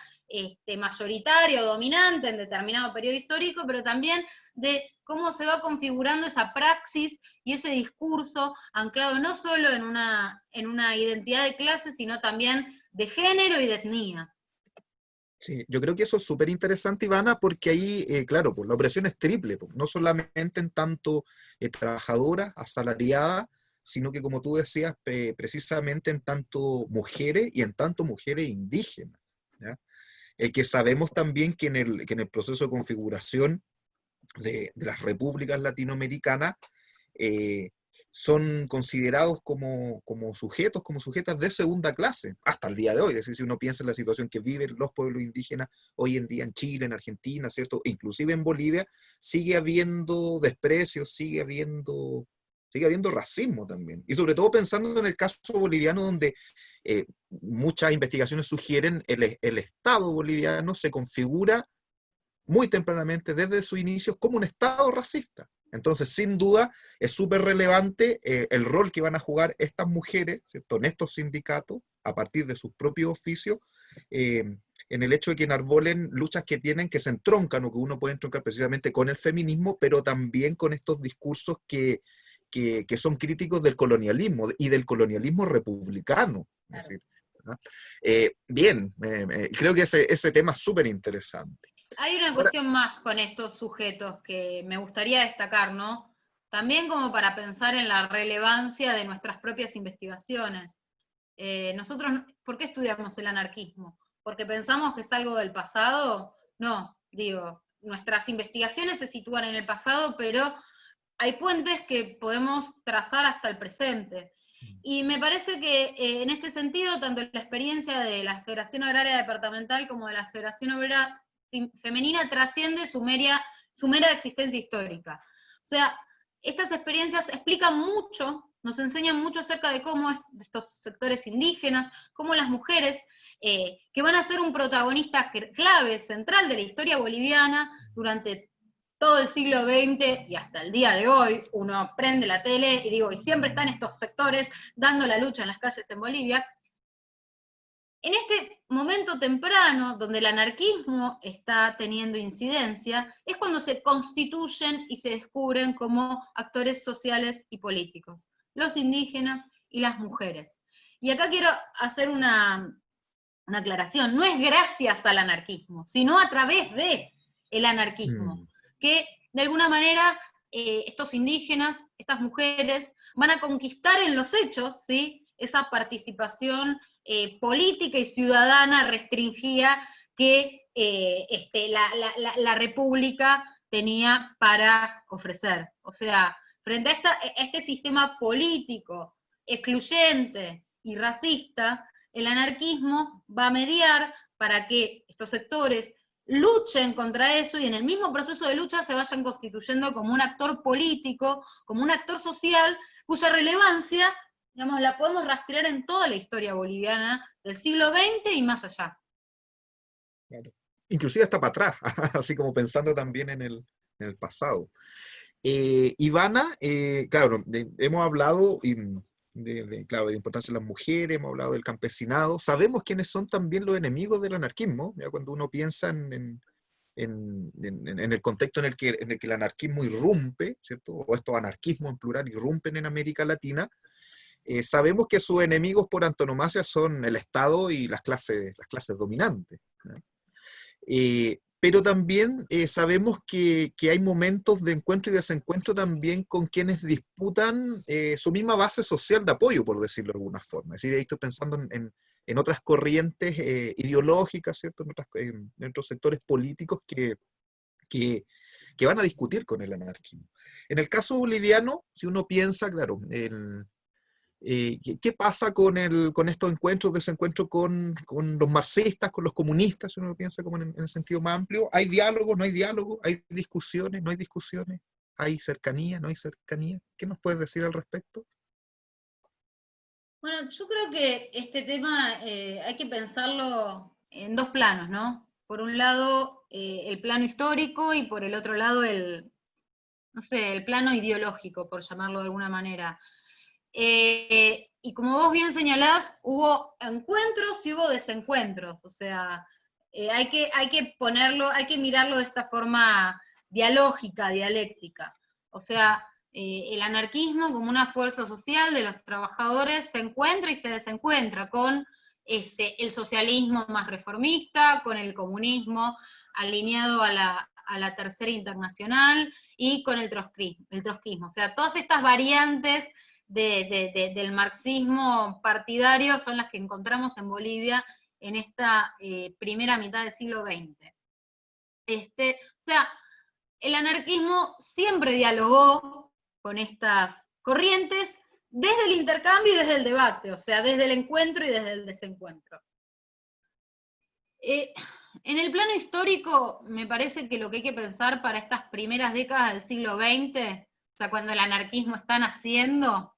mayoritaria o dominante en determinado periodo histórico, pero también de cómo se va configurando esa praxis y ese discurso anclado no solo en una identidad de clase, sino también de género y de etnia. Sí, yo creo que eso es súper interesante, Ivana, porque ahí, claro, pues la opresión es triple, pues, no solamente en tanto trabajadora, asalariada, sino que como tú decías, precisamente en tanto mujeres y en tanto mujeres indígenas, ¿ya? Que sabemos también que en el proceso de configuración de las repúblicas latinoamericanas, eh, son considerados como sujetos, como sujetas de segunda clase, hasta el día de hoy. Es decir, si uno piensa en la situación que viven los pueblos indígenas hoy en día en Chile, en Argentina, ¿cierto? Inclusive en Bolivia, sigue habiendo desprecio, sigue habiendo racismo también. Y sobre todo pensando en el caso boliviano, donde muchas investigaciones sugieren el Estado boliviano se configura muy tempranamente, desde su inicio, como un Estado racista. Entonces, sin duda, es súper relevante el rol que van a jugar estas mujeres, ¿cierto?, en estos sindicatos, a partir de sus propios oficios, eh, en el hecho de que enarbolen luchas que tienen, que se entroncan, o que uno puede entroncar precisamente con el feminismo, pero también con estos discursos que son críticos del colonialismo, y del colonialismo republicano. Claro. Es decir, ¿no? Bien, creo que ese tema es súper interesante. Hay una cuestión más con estos sujetos que me gustaría destacar, ¿no? También como para pensar en la relevancia de nuestras propias investigaciones. Nosotros, ¿por qué estudiamos el anarquismo? ¿Porque pensamos que es algo del pasado? No, digo, nuestras investigaciones se sitúan en el pasado, pero hay puentes que podemos trazar hasta el presente. Y me parece que en este sentido, tanto la experiencia de la Federación Agraria Departamental como de la Federación Obrera Femenina trasciende su mera existencia histórica. O sea, estas experiencias explican mucho, nos enseñan mucho acerca de cómo estos sectores indígenas, cómo las mujeres, que van a ser un protagonista clave, central de la historia boliviana durante todo el siglo XX y hasta el día de hoy, uno prende la tele y siempre están estos sectores dando la lucha en las calles en Bolivia. En este momento temprano, donde el anarquismo está teniendo incidencia, es cuando se constituyen y se descubren como actores sociales y políticos, los indígenas y las mujeres. Y acá quiero hacer una aclaración, no es gracias al anarquismo, sino a través de el anarquismo, que de alguna manera estos indígenas, estas mujeres, van a conquistar en los hechos, ¿sí?, esa participación política y ciudadana restringida que la República tenía para ofrecer. O sea, frente a este sistema político excluyente y racista, el anarquismo va a mediar para que estos sectores luchen contra eso y en el mismo proceso de lucha se vayan constituyendo como un actor político, como un actor social, cuya relevancia, digamos, la podemos rastrear en toda la historia boliviana del siglo XX y más allá. Claro. Inclusive hasta para atrás, así como pensando también en el pasado. Ivana, claro, hemos hablado claro, de la importancia de las mujeres, hemos hablado del campesinado, sabemos quiénes son también los enemigos del anarquismo, ya cuando uno piensa en el contexto en el que el anarquismo irrumpe, ¿cierto? O estos anarquismos en plural irrumpen en América Latina, sabemos que sus enemigos por antonomasia son el Estado y las clases dominantes, ¿no? Pero también sabemos que hay momentos de encuentro y desencuentro también con quienes disputan su misma base social de apoyo, por decirlo de alguna forma. Es decir, ahí estoy pensando en otras corrientes ideológicas, ¿cierto? En otros sectores políticos que van a discutir con el anarquismo. En el caso boliviano, si uno piensa, claro, ¿qué pasa con estos encuentros, desencuentros con los marxistas, con los comunistas, si uno lo piensa como en el sentido más amplio? ¿Hay diálogo, no hay diálogo? ¿Hay discusiones, no hay discusiones? ¿Hay cercanía, no hay cercanía? ¿Qué nos puedes decir al respecto? Bueno, yo creo que este tema hay que pensarlo en dos planos, ¿no? Por un lado, el plano histórico y por el otro lado, el plano ideológico, por llamarlo de alguna manera. Y como vos bien señalás, hubo encuentros y hubo desencuentros, o sea, hay que mirarlo de esta forma dialógica, dialéctica. O sea, el anarquismo como una fuerza social de los trabajadores se encuentra y se desencuentra con el socialismo más reformista, con el comunismo alineado a la Tercera Internacional y con el trotskismo. O sea, todas estas variantes del marxismo partidario son las que encontramos en Bolivia en esta primera mitad del siglo XX. O sea, el anarquismo siempre dialogó con estas corrientes desde el intercambio y desde el debate, o sea, desde el encuentro y desde el desencuentro. En el plano histórico, me parece que lo que hay que pensar para estas primeras décadas del siglo XX, o sea, cuando el anarquismo está naciendo,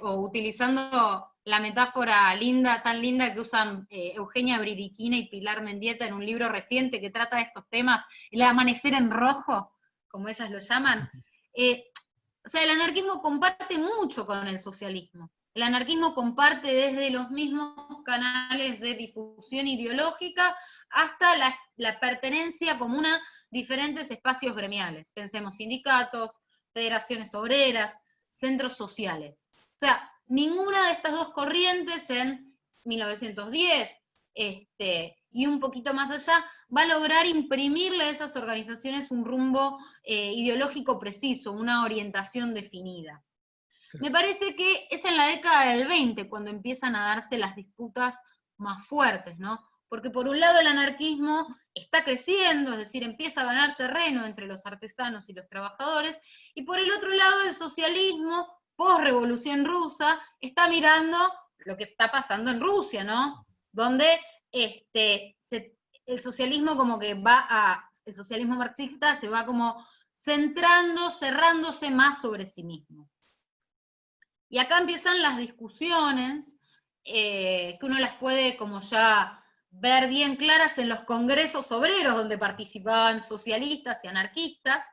o utilizando la metáfora linda, tan linda que usan Eugenia Bridiquina y Pilar Mendieta en un libro reciente que trata de estos temas, el amanecer en rojo, como ellas lo llaman. O sea, el anarquismo comparte mucho con el socialismo. El anarquismo comparte desde los mismos canales de difusión ideológica hasta la pertenencia común a diferentes espacios gremiales. Pensemos sindicatos, federaciones obreras, centros sociales. O sea, ninguna de estas dos corrientes en 1910 y un poquito más allá va a lograr imprimirle a esas organizaciones un rumbo ideológico preciso, una orientación definida. Me parece que es en la década del 20 cuando empiezan a darse las disputas más fuertes, ¿no? Porque por un lado el anarquismo está creciendo, es decir, empieza a ganar terreno entre los artesanos y los trabajadores, y por el otro lado el socialismo, post-revolución rusa, está mirando lo que está pasando en Rusia, ¿no? Donde el socialismo como que el socialismo marxista se va como centrando, cerrándose más sobre sí mismo. Y acá empiezan las discusiones, que uno las puede como ya ver bien claras en los congresos obreros donde participaban socialistas y anarquistas.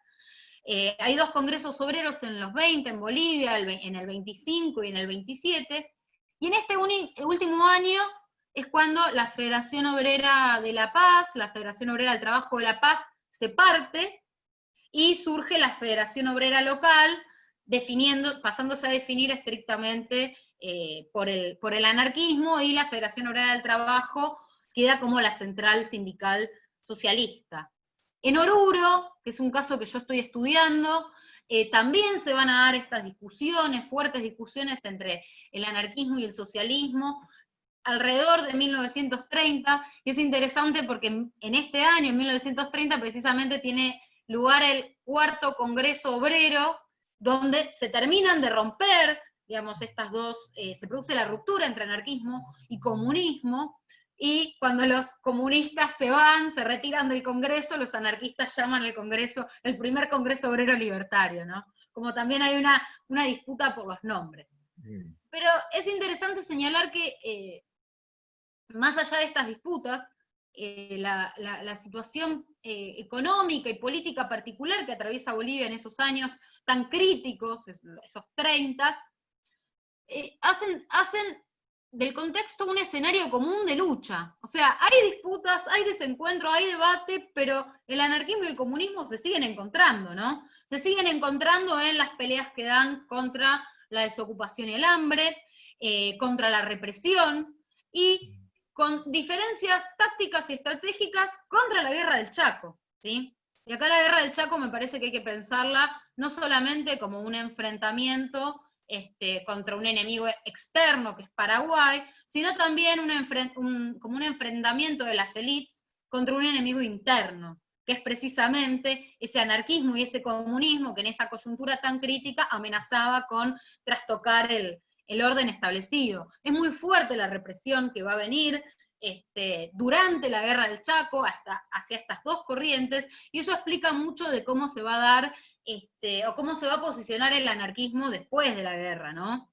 Hay dos congresos obreros en los 20 en Bolivia, en el 25 y en el 27, y en este último año es cuando la Federación Obrera de La Paz, la Federación Obrera del Trabajo de La Paz, se parte y surge la Federación Obrera Local, pasándose a definir estrictamente por el anarquismo, y la Federación Obrera del Trabajo queda como la central sindical socialista. En Oruro, que es un caso que yo estoy estudiando, también se van a dar estas discusiones, fuertes discusiones entre el anarquismo y el socialismo, alrededor de 1930, y es interesante porque en este año, en 1930, precisamente tiene lugar el cuarto Congreso Obrero, donde se terminan de romper, digamos, estas dos, se produce la ruptura entre anarquismo y comunismo, y cuando los comunistas se van, se retiran del Congreso, los anarquistas llaman al Congreso el primer Congreso Obrero Libertario, ¿no? Como también hay una disputa por los nombres. Pero es interesante señalar que más allá de estas disputas, la situación económica y política particular que atraviesa Bolivia en esos años tan críticos, esos 30, hacen del contexto un escenario común de lucha. O sea, hay disputas, hay desencuentro, hay debate, pero el anarquismo y el comunismo se siguen encontrando, ¿no? Se siguen encontrando en las peleas que dan contra la desocupación y el hambre, contra la represión, y con diferencias tácticas y estratégicas contra la guerra del Chaco, ¿sí? Y acá la guerra del Chaco me parece que hay que pensarla no solamente como un enfrentamiento contra un enemigo externo que es Paraguay, sino también como un enfrentamiento de las élites contra un enemigo interno, que es precisamente ese anarquismo y ese comunismo que en esa coyuntura tan crítica amenazaba con trastocar el orden establecido. Es muy fuerte la represión que va a venir durante la guerra del Chaco hacia estas dos corrientes, y eso explica mucho de cómo se va a dar o cómo se va a posicionar el anarquismo después de la guerra, ¿no?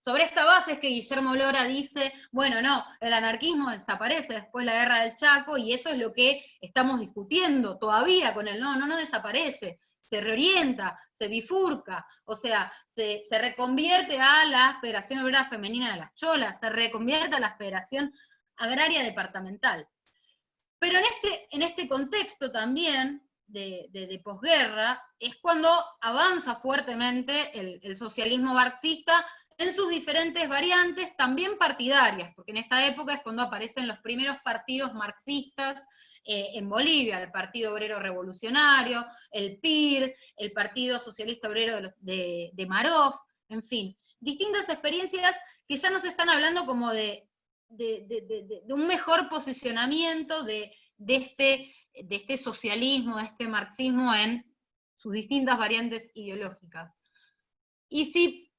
Sobre esta base es que Guillermo Lora dice, bueno, no, el anarquismo desaparece después de la guerra del Chaco, y eso es lo que estamos discutiendo todavía con él, no desaparece, se reorienta, se bifurca, o sea, se reconvierte a la Federación Obrera Femenina de las Cholas, se reconvierte a la Federación Agraria Departamental. Pero en este contexto también de posguerra es cuando avanza fuertemente el socialismo marxista en sus diferentes variantes, también partidarias, porque en esta época es cuando aparecen los primeros partidos marxistas en Bolivia, el Partido Obrero Revolucionario, el PIR, el Partido Socialista Obrero de Marov, en fin, distintas experiencias que ya nos están hablando como de un mejor posicionamiento de este socialismo, de este marxismo en sus distintas variantes ideológicas. Y si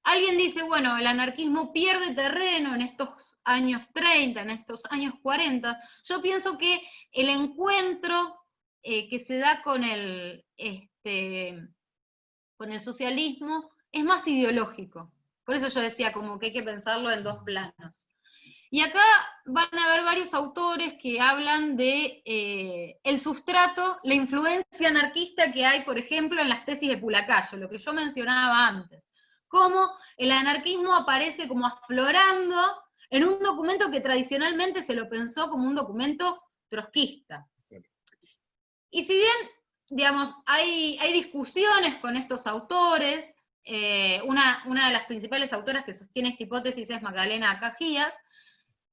alguien dice, bueno, el anarquismo pierde terreno en estos años 30, en estos años 40, yo pienso que el encuentro que se da con el socialismo es más ideológico. Por eso yo decía como que hay que pensarlo en dos planos. Y acá van a haber varios autores que hablan de el sustrato, la influencia anarquista que hay, por ejemplo, en las tesis de Pulacayo, lo que yo mencionaba antes. Cómo el anarquismo aparece como aflorando en un documento que tradicionalmente se lo pensó como un documento trotskista. Y si bien, digamos, hay discusiones con estos autores, una de las principales autoras que sostiene esta hipótesis es Magdalena Cajías,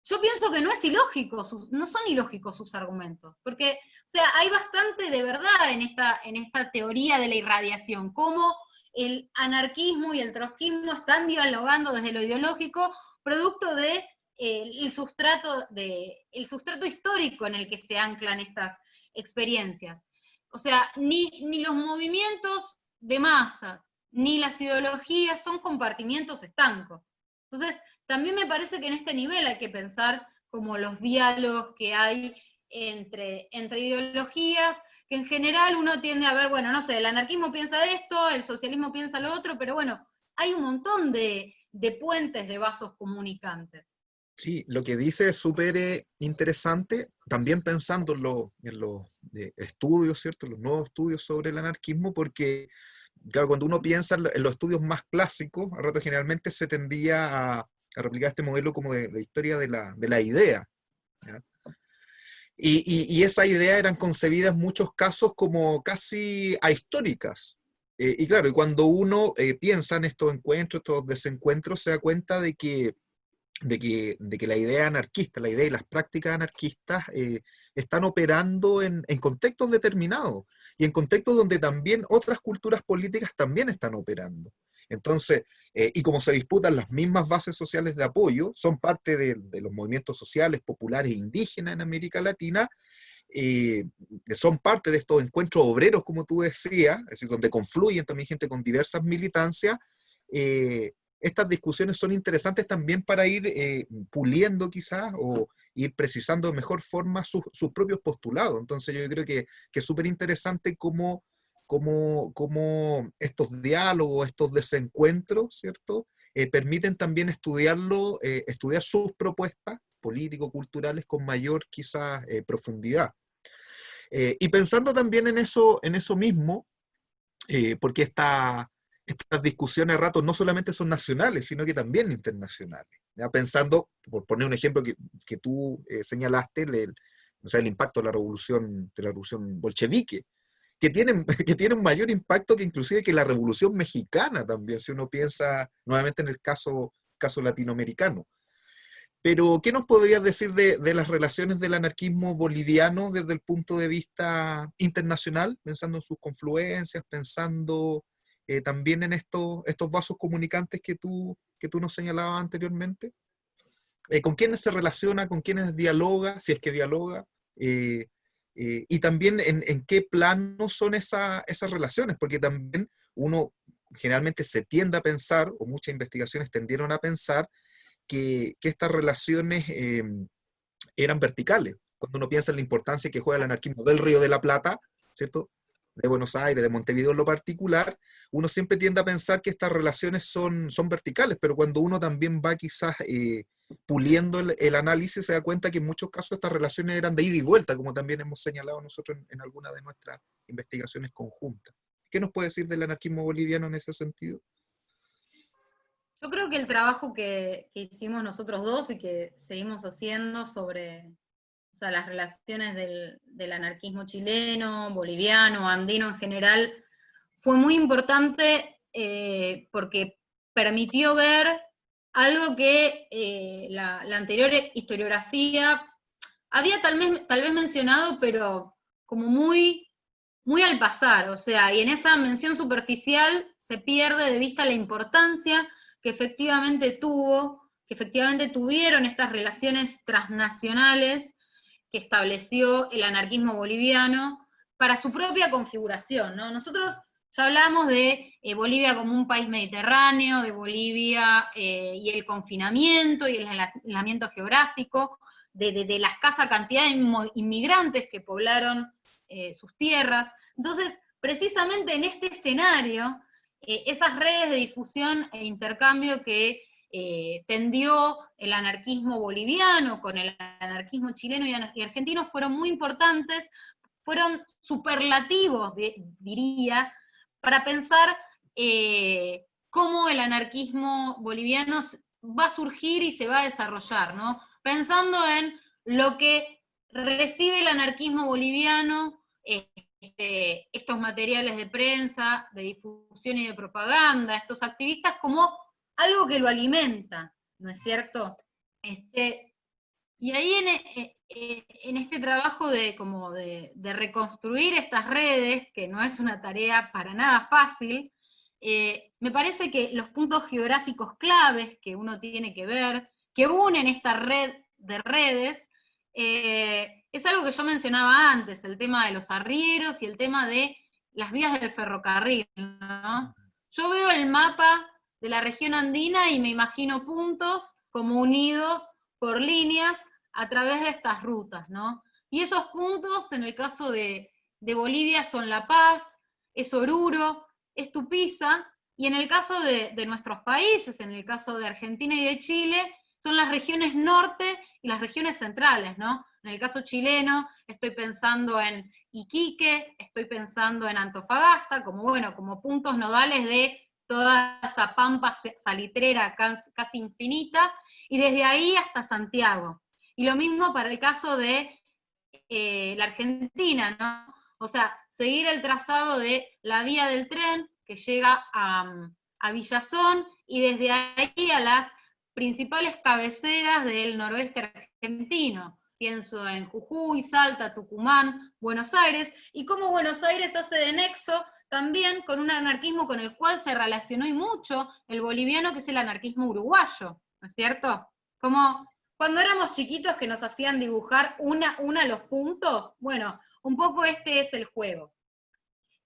yo pienso que no es ilógico, no son ilógicos sus argumentos, porque, o sea, hay bastante de verdad en esta teoría de la irradiación, cómo el anarquismo y el trotskismo están dialogando desde lo ideológico, producto de el sustrato histórico en el que se anclan estas experiencias. O sea, ni los movimientos de masas, ni las ideologías son compartimientos estancos. Entonces, también me parece que en este nivel hay que pensar como los diálogos que hay entre ideologías, que en general uno tiende a ver, bueno, no sé, el anarquismo piensa esto, el socialismo piensa lo otro, pero bueno, hay un montón de puentes, de vasos comunicantes. Sí, lo que dice es súper interesante, también pensando en los estudios, ¿cierto? Los nuevos estudios sobre el anarquismo, porque, claro, cuando uno piensa en los estudios más clásicos, a rato generalmente se tendía a replicar este modelo como de historia de la idea, ¿ya? Y esa idea eran concebidas en muchos casos como casi ahistóricas. Y claro, y cuando uno piensa en estos encuentros, estos desencuentros, se da cuenta de que la idea anarquista, la idea y las prácticas anarquistas están operando en contextos determinados y en contextos donde también otras culturas políticas también están operando. Entonces, y como se disputan las mismas bases sociales de apoyo, son parte de los movimientos sociales populares e indígenas en América Latina, son parte de estos encuentros obreros, como tú decías, es decir, donde confluyen también gente con diversas militancias. Estas discusiones son interesantes también para ir puliendo quizás o ir precisando de mejor forma sus propios postulados. Entonces yo creo que es súper interesante cómo estos diálogos, estos desencuentros, ¿cierto? Permiten también estudiar sus propuestas político-culturales con mayor quizás profundidad. Y pensando también en eso mismo, porque estas discusiones a ratos no solamente son nacionales, sino que también internacionales. ¿Ya? Pensando, por poner un ejemplo que tú señalaste, o sea, el impacto de la revolución bolchevique, que tiene, que tiene un mayor impacto que inclusive que la revolución mexicana también, si uno piensa nuevamente en el caso latinoamericano. Pero, ¿qué nos podrías decir de las relaciones del anarquismo boliviano desde el punto de vista internacional, pensando en sus confluencias, pensando también en estos vasos comunicantes que tú nos señalabas anteriormente? ¿Con quiénes se relaciona, con quiénes dialoga, si es que dialoga? Y también en qué plano son esas relaciones, porque también uno generalmente se tiende a pensar, o muchas investigaciones tendieron a pensar, que estas relaciones eran verticales. Cuando uno piensa en la importancia que juega el anarquismo del Río de la Plata, ¿cierto? De Buenos Aires, de Montevideo en lo particular, uno siempre tiende a pensar que estas relaciones son verticales, pero cuando uno también va quizás puliendo el análisis, se da cuenta que en muchos casos estas relaciones eran de ida y vuelta, como también hemos señalado nosotros en alguna de nuestras investigaciones conjuntas. ¿Qué nos puede decir del anarquismo boliviano en ese sentido? Yo creo que el trabajo que hicimos nosotros dos y que seguimos haciendo sobre, o sea, las relaciones del anarquismo chileno, boliviano, andino en general, fue muy importante porque permitió ver algo que la anterior historiografía había tal vez mencionado, pero como muy al pasar, o sea, y en esa mención superficial se pierde de vista la importancia que efectivamente tuvieron estas relaciones transnacionales que estableció el anarquismo boliviano para su propia configuración, ¿no? Nosotros ya hablamos de Bolivia como un país mediterráneo, de Bolivia y el confinamiento y el aislamiento geográfico, de la escasa cantidad de inmigrantes que poblaron sus tierras. Entonces, precisamente en este escenario, esas redes de difusión e intercambio que tendió el anarquismo boliviano con el anarquismo chileno y argentino fueron muy importantes, fueron superlativos, diría, para pensar cómo el anarquismo boliviano va a surgir y se va a desarrollar, ¿no? Pensando en lo que recibe el anarquismo boliviano, estos materiales de prensa, de difusión y de propaganda, estos activistas, como algo que lo alimenta, ¿no es cierto? Y ahí en este trabajo de reconstruir estas redes, que no es una tarea para nada fácil, me parece que los puntos geográficos claves que uno tiene que ver, que unen esta red de redes, es algo que yo mencionaba antes, el tema de los arrieros y el tema de las vías del ferrocarril, ¿no? Yo veo el mapa de la región andina y me imagino puntos como unidos por líneas a través de estas rutas, ¿no? Y esos puntos, en el caso de Bolivia, son La Paz, es Oruro, es Tupiza, y en el caso de nuestros países, en el caso de Argentina y de Chile, son las regiones norte y las regiones centrales, ¿no? En el caso chileno, estoy pensando en Iquique, estoy pensando en Antofagasta, como puntos nodales de toda esa pampa salitrera casi infinita, y desde ahí hasta Santiago. Y lo mismo para el caso de la Argentina, ¿no? O sea, seguir el trazado de la vía del tren que llega a Villazón y desde ahí a las principales cabeceras del noroeste argentino. Pienso en Jujuy, Salta, Tucumán, Buenos Aires, y cómo Buenos Aires hace de nexo también con un anarquismo con el cual se relacionó y mucho el boliviano, que es el anarquismo uruguayo, ¿no es cierto? Como cuando éramos chiquitos que nos hacían dibujar una a los puntos, bueno, un poco este es el juego.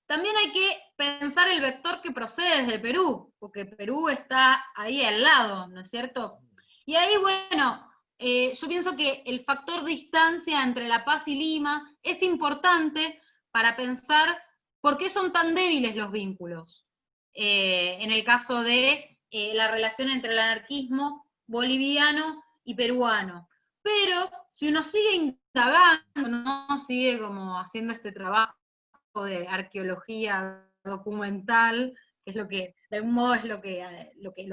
También hay que pensar el vector que procede desde Perú, porque Perú está ahí al lado, ¿no es cierto? Y ahí, bueno, yo pienso que el factor distancia entre La Paz y Lima es importante para pensar por qué son tan débiles los vínculos. En el caso de la relación entre el anarquismo boliviano y peruano. Pero si uno sigue indagando, ¿no? Sigue como haciendo este trabajo de arqueología documental, que es lo que, de algún modo es lo que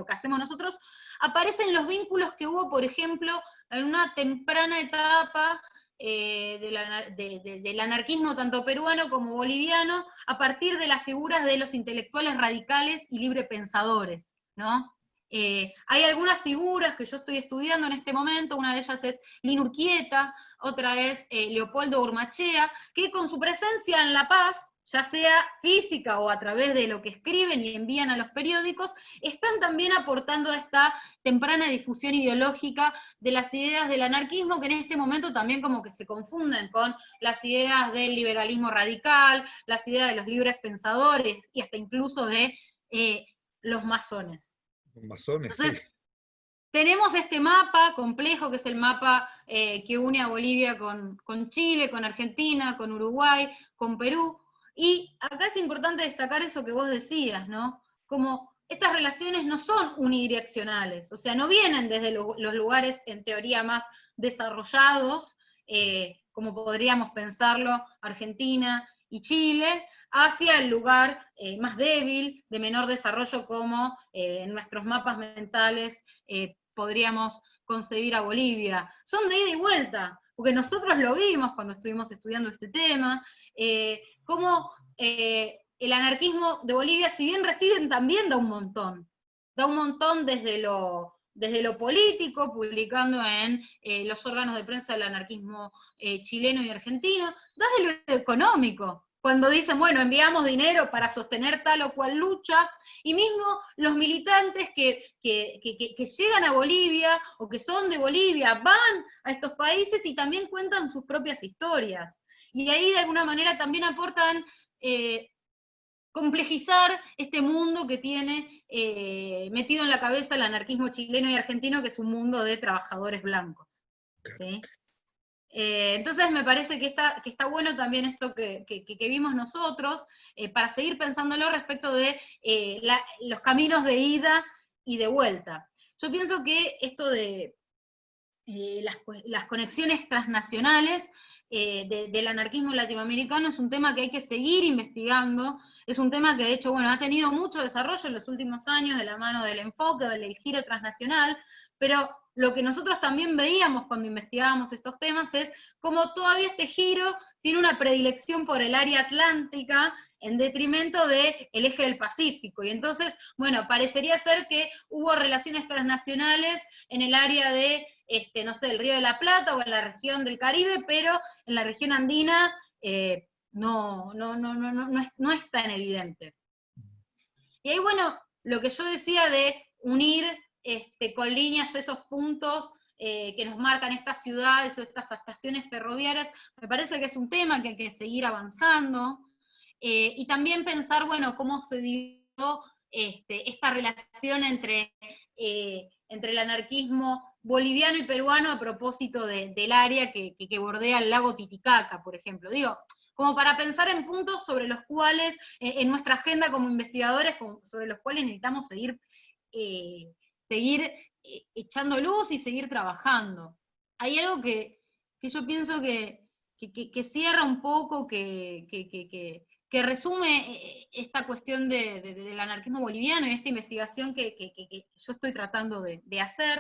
hacemos nosotros, aparecen los vínculos que hubo, por ejemplo, en una temprana etapa del anarquismo tanto peruano como boliviano, a partir de las figuras de los intelectuales radicales y librepensadores, ¿no? Hay algunas figuras que yo estoy estudiando en este momento, una de ellas es Lin Urquieta, otra es Leopoldo Urmachea, que con su presencia en La Paz, ya sea física o a través de lo que escriben y envían a los periódicos, están también aportando a esta temprana difusión ideológica de las ideas del anarquismo, que en este momento también como que se confunden con las ideas del liberalismo radical, las ideas de los libres pensadores y hasta incluso de los masones. Los masones, Entonces, sí. tenemos este mapa complejo, que es el mapa que une a Bolivia con Chile, con Argentina, con Uruguay, con Perú, y acá es importante destacar eso que vos decías, ¿no? Como estas relaciones no son unidireccionales, o sea, no vienen desde los lugares en teoría más desarrollados, como podríamos pensarlo Argentina y Chile, hacia el lugar más débil, de menor desarrollo, como en nuestros mapas mentales podríamos concebir a Bolivia. Son de ida y vuelta, porque nosotros lo vimos cuando estuvimos estudiando este tema, cómo el anarquismo de Bolivia, si bien reciben, también da un montón. da un montón desde lo político, publicando en los órganos de prensa del anarquismo chileno y argentino, desde lo económico, cuando dicen, bueno, enviamos dinero para sostener tal o cual lucha, y mismo los militantes que llegan a Bolivia, o que son de Bolivia, van a estos países y también cuentan sus propias historias. Y ahí de alguna manera también aportan complejizar este mundo que tiene metido en la cabeza el anarquismo chileno y argentino, que es un mundo de trabajadores blancos. ¿Sí? Entonces me parece que está bueno también esto que vimos nosotros, para seguir pensándolo respecto de los caminos de ida y de vuelta. Yo pienso que esto de las conexiones transnacionales del anarquismo latinoamericano es un tema que hay que seguir investigando, es un tema que de hecho, bueno, ha tenido mucho desarrollo en los últimos años de la mano del enfoque, del giro transnacional, pero lo que nosotros también veíamos cuando investigábamos estos temas es cómo todavía este giro tiene una predilección por el área atlántica en detrimento del eje del Pacífico. Y entonces, bueno, parecería ser que hubo relaciones transnacionales en el área de, no sé, el Río de la Plata o en la región del Caribe, pero en la región andina no es tan evidente. Y ahí, bueno, lo que yo decía de unir con líneas esos puntos que nos marcan estas ciudades o estas estaciones ferroviarias, me parece que es un tema que hay que seguir avanzando, y también pensar, bueno, cómo se dio esta relación entre el anarquismo boliviano y peruano a propósito del área que bordea el lago Titicaca, por ejemplo. Digo, como para pensar en puntos sobre los cuales, en nuestra agenda como investigadores, sobre los cuales necesitamos seguir echando luz y seguir trabajando. Hay algo que yo pienso que cierra un poco, que resume esta cuestión del anarquismo boliviano y esta investigación que yo estoy tratando de hacer.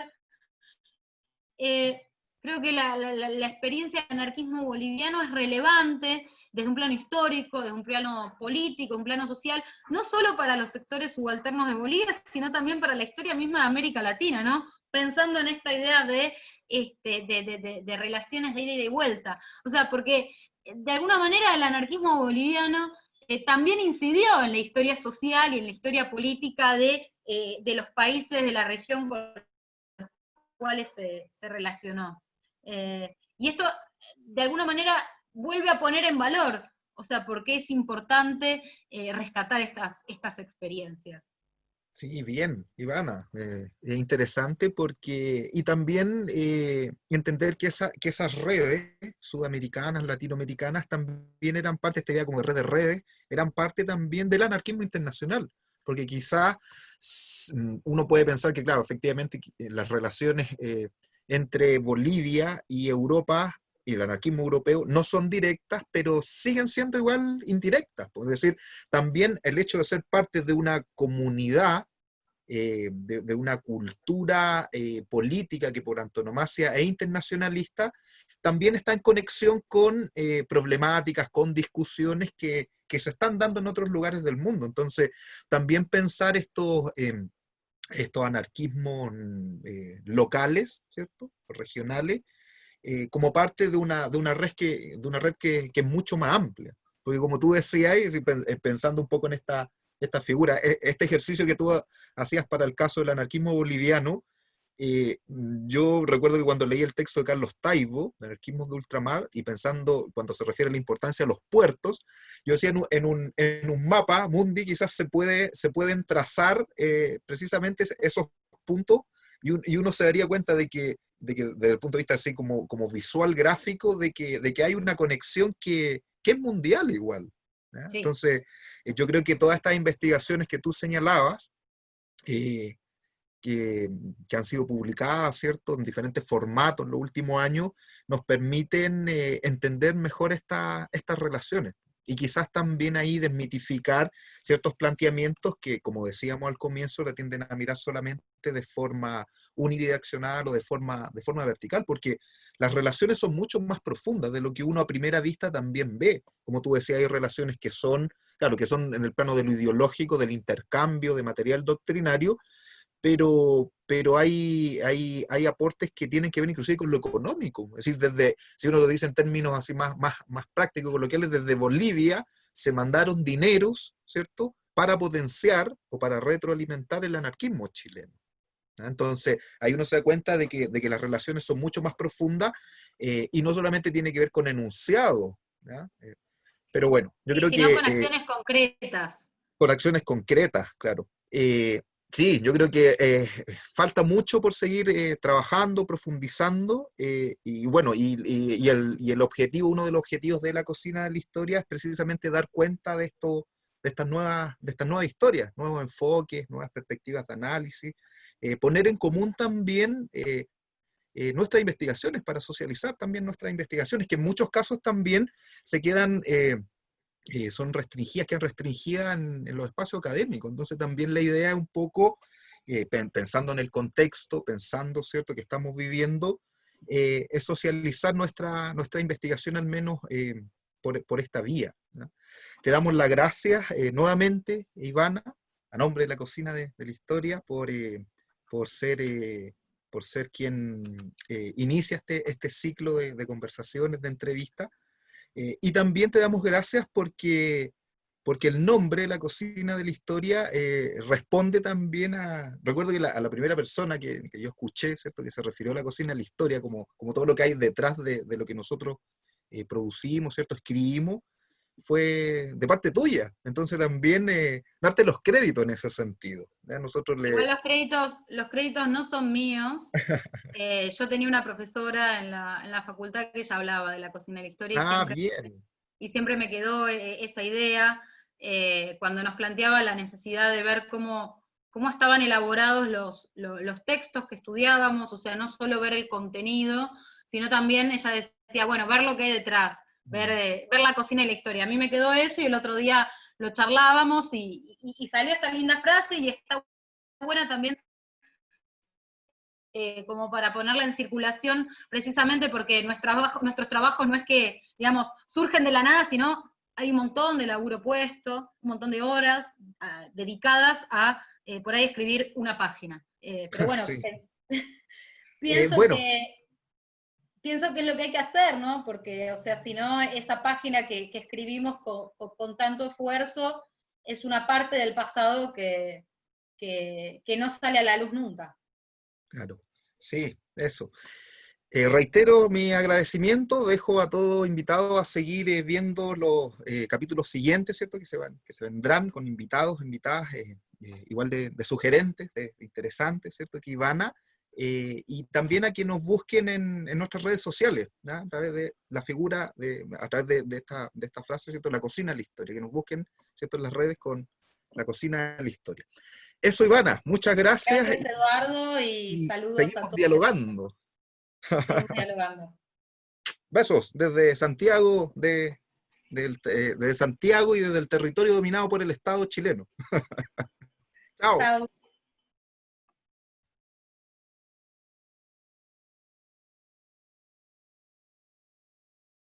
Creo que la experiencia del anarquismo boliviano es relevante desde un plano histórico, desde un plano político, un plano social, no solo para los sectores subalternos de Bolivia, sino también para la historia misma de América Latina, ¿no? Pensando en esta idea de relaciones de ida y de vuelta. O sea, porque de alguna manera el anarquismo boliviano también incidió en la historia social y en la historia política de los países de la región con los cuales se relacionó. Y esto, de alguna manera, vuelve a poner en valor, o sea, por qué es importante rescatar estas experiencias. Sí, bien, Ivana. Es interesante porque, y también entender que esas redes sudamericanas, latinoamericanas, también eran parte, esta idea como de red de redes, eran parte también del anarquismo internacional. Porque quizás uno puede pensar que, claro, efectivamente las relaciones entre Bolivia y Europa y el anarquismo europeo no son directas, pero siguen siendo igual indirectas. Es decir, también el hecho de ser parte de una comunidad, de una cultura política que por antonomasia es internacionalista, también está en conexión con problemáticas, con discusiones que se están dando en otros lugares del mundo. Entonces, también pensar estos anarquismos locales, ¿cierto? Regionales, como parte de una red que es mucho más amplia. Porque como tú decías, pensando un poco en esta figura, este ejercicio que tú hacías para el caso del anarquismo boliviano, yo recuerdo que cuando leí el texto de Carlos Taibo, de Anarquismos de Ultramar, y pensando, cuando se refiere a la importancia de los puertos, yo decía, en un mapa mundi quizás se pueden trazar precisamente esos puntos, y uno se daría cuenta de que desde el punto de vista así como visual gráfico, de que hay una conexión que es mundial igual. ¿Ya? Sí. Entonces, yo creo que todas estas investigaciones que tú señalabas, que han sido publicadas, ¿cierto?, en diferentes formatos en los últimos años, nos permiten entender mejor estas relaciones. Y quizás también ahí desmitificar ciertos planteamientos que, como decíamos al comienzo, le tienden a mirar solamente de forma unidireccional o de forma vertical, porque las relaciones son mucho más profundas de lo que uno a primera vista también ve. Como tú decías, hay relaciones que son, claro, que son en el plano de lo ideológico, del intercambio de material doctrinario, pero hay aportes que tienen que ver inclusive con lo económico. Es decir, si uno lo dice en términos así más prácticos, coloquiales, desde Bolivia se mandaron dineros, ¿cierto?, para potenciar o para retroalimentar el anarquismo chileno. ¿Ah? Entonces, ahí uno se da cuenta de que las relaciones son mucho más profundas, y no solamente tiene que ver con enunciados, ¿ya? Pero bueno, yo Sí, creo sino que con acciones concretas. con acciones concretas, claro. Sí, yo creo que falta mucho por seguir trabajando, profundizando, y bueno, y el objetivo, uno de los objetivos de la cocina de la historia es precisamente dar cuenta de estas nuevas historias, nuevos enfoques, nuevas perspectivas de análisis, poner en común también nuestras investigaciones, para socializar también nuestras investigaciones, que en muchos casos también se quedan, quedan restringidas en los espacios académicos. Entonces también la idea es un poco, pensando en el contexto, pensando, ¿cierto?, que estamos viviendo, es socializar nuestra investigación al menos por esta vía, ¿no? Te damos las gracias nuevamente, Ivana, a nombre de la Cocina de la Historia, por ser quien inicia este ciclo de conversaciones, de entrevistas. Y también te damos gracias porque el nombre, la Cocina de la Historia, responde también recuerdo que a la primera persona que yo escuché, ¿cierto?, que se refirió a la cocina de la historia como todo lo que hay detrás de lo que nosotros producimos, ¿cierto?, escribimos, fue de parte tuya. Entonces también darte los créditos en ese sentido, ¿ya? Nosotros Igual los créditos no son míos. Yo tenía una profesora en la facultad que ella hablaba de la cocina de la historia Bien, y siempre me quedó esa idea cuando nos planteaba la necesidad de ver cómo estaban elaborados los textos que estudiábamos, o sea, no solo ver el contenido, sino también ella decía, bueno, ver lo que hay detrás, ver la cocina y la historia. A mí me quedó eso y el otro día lo charlábamos y salió esta linda frase y está buena también como para ponerla en circulación, precisamente porque nuestros trabajos no es que, digamos, surgen de la nada, sino hay un montón de laburo puesto, un montón de horas dedicadas a, por ahí, escribir una página. Pero bueno, sí. pienso Bueno, que pienso que es lo que hay que hacer, ¿no? Porque, o sea, si no, esa página que escribimos con tanto esfuerzo es una parte del pasado que no sale a la luz nunca. claro, sí, eso. Reitero mi agradecimiento, dejo a todos invitados a seguir viendo los capítulos siguientes, ¿cierto?, que se vendrán con invitados, invitadas, igual de sugerentes, de interesantes, ¿cierto?, que Ivana, y también a que nos busquen en nuestras redes sociales, ¿ya?, a través de la figura, a través de esta frase, ¿cierto?, la cocina de la historia, que nos busquen, ¿cierto?, en las redes con la cocina de la historia. Eso, Ivana, muchas gracias, Gracias, Eduardo, y y saludos a seguimos todos. dialogando. Seguimos dialogando. Besos desde Santiago, desde Santiago y desde el territorio dominado por el Estado chileno. Chao. Chao.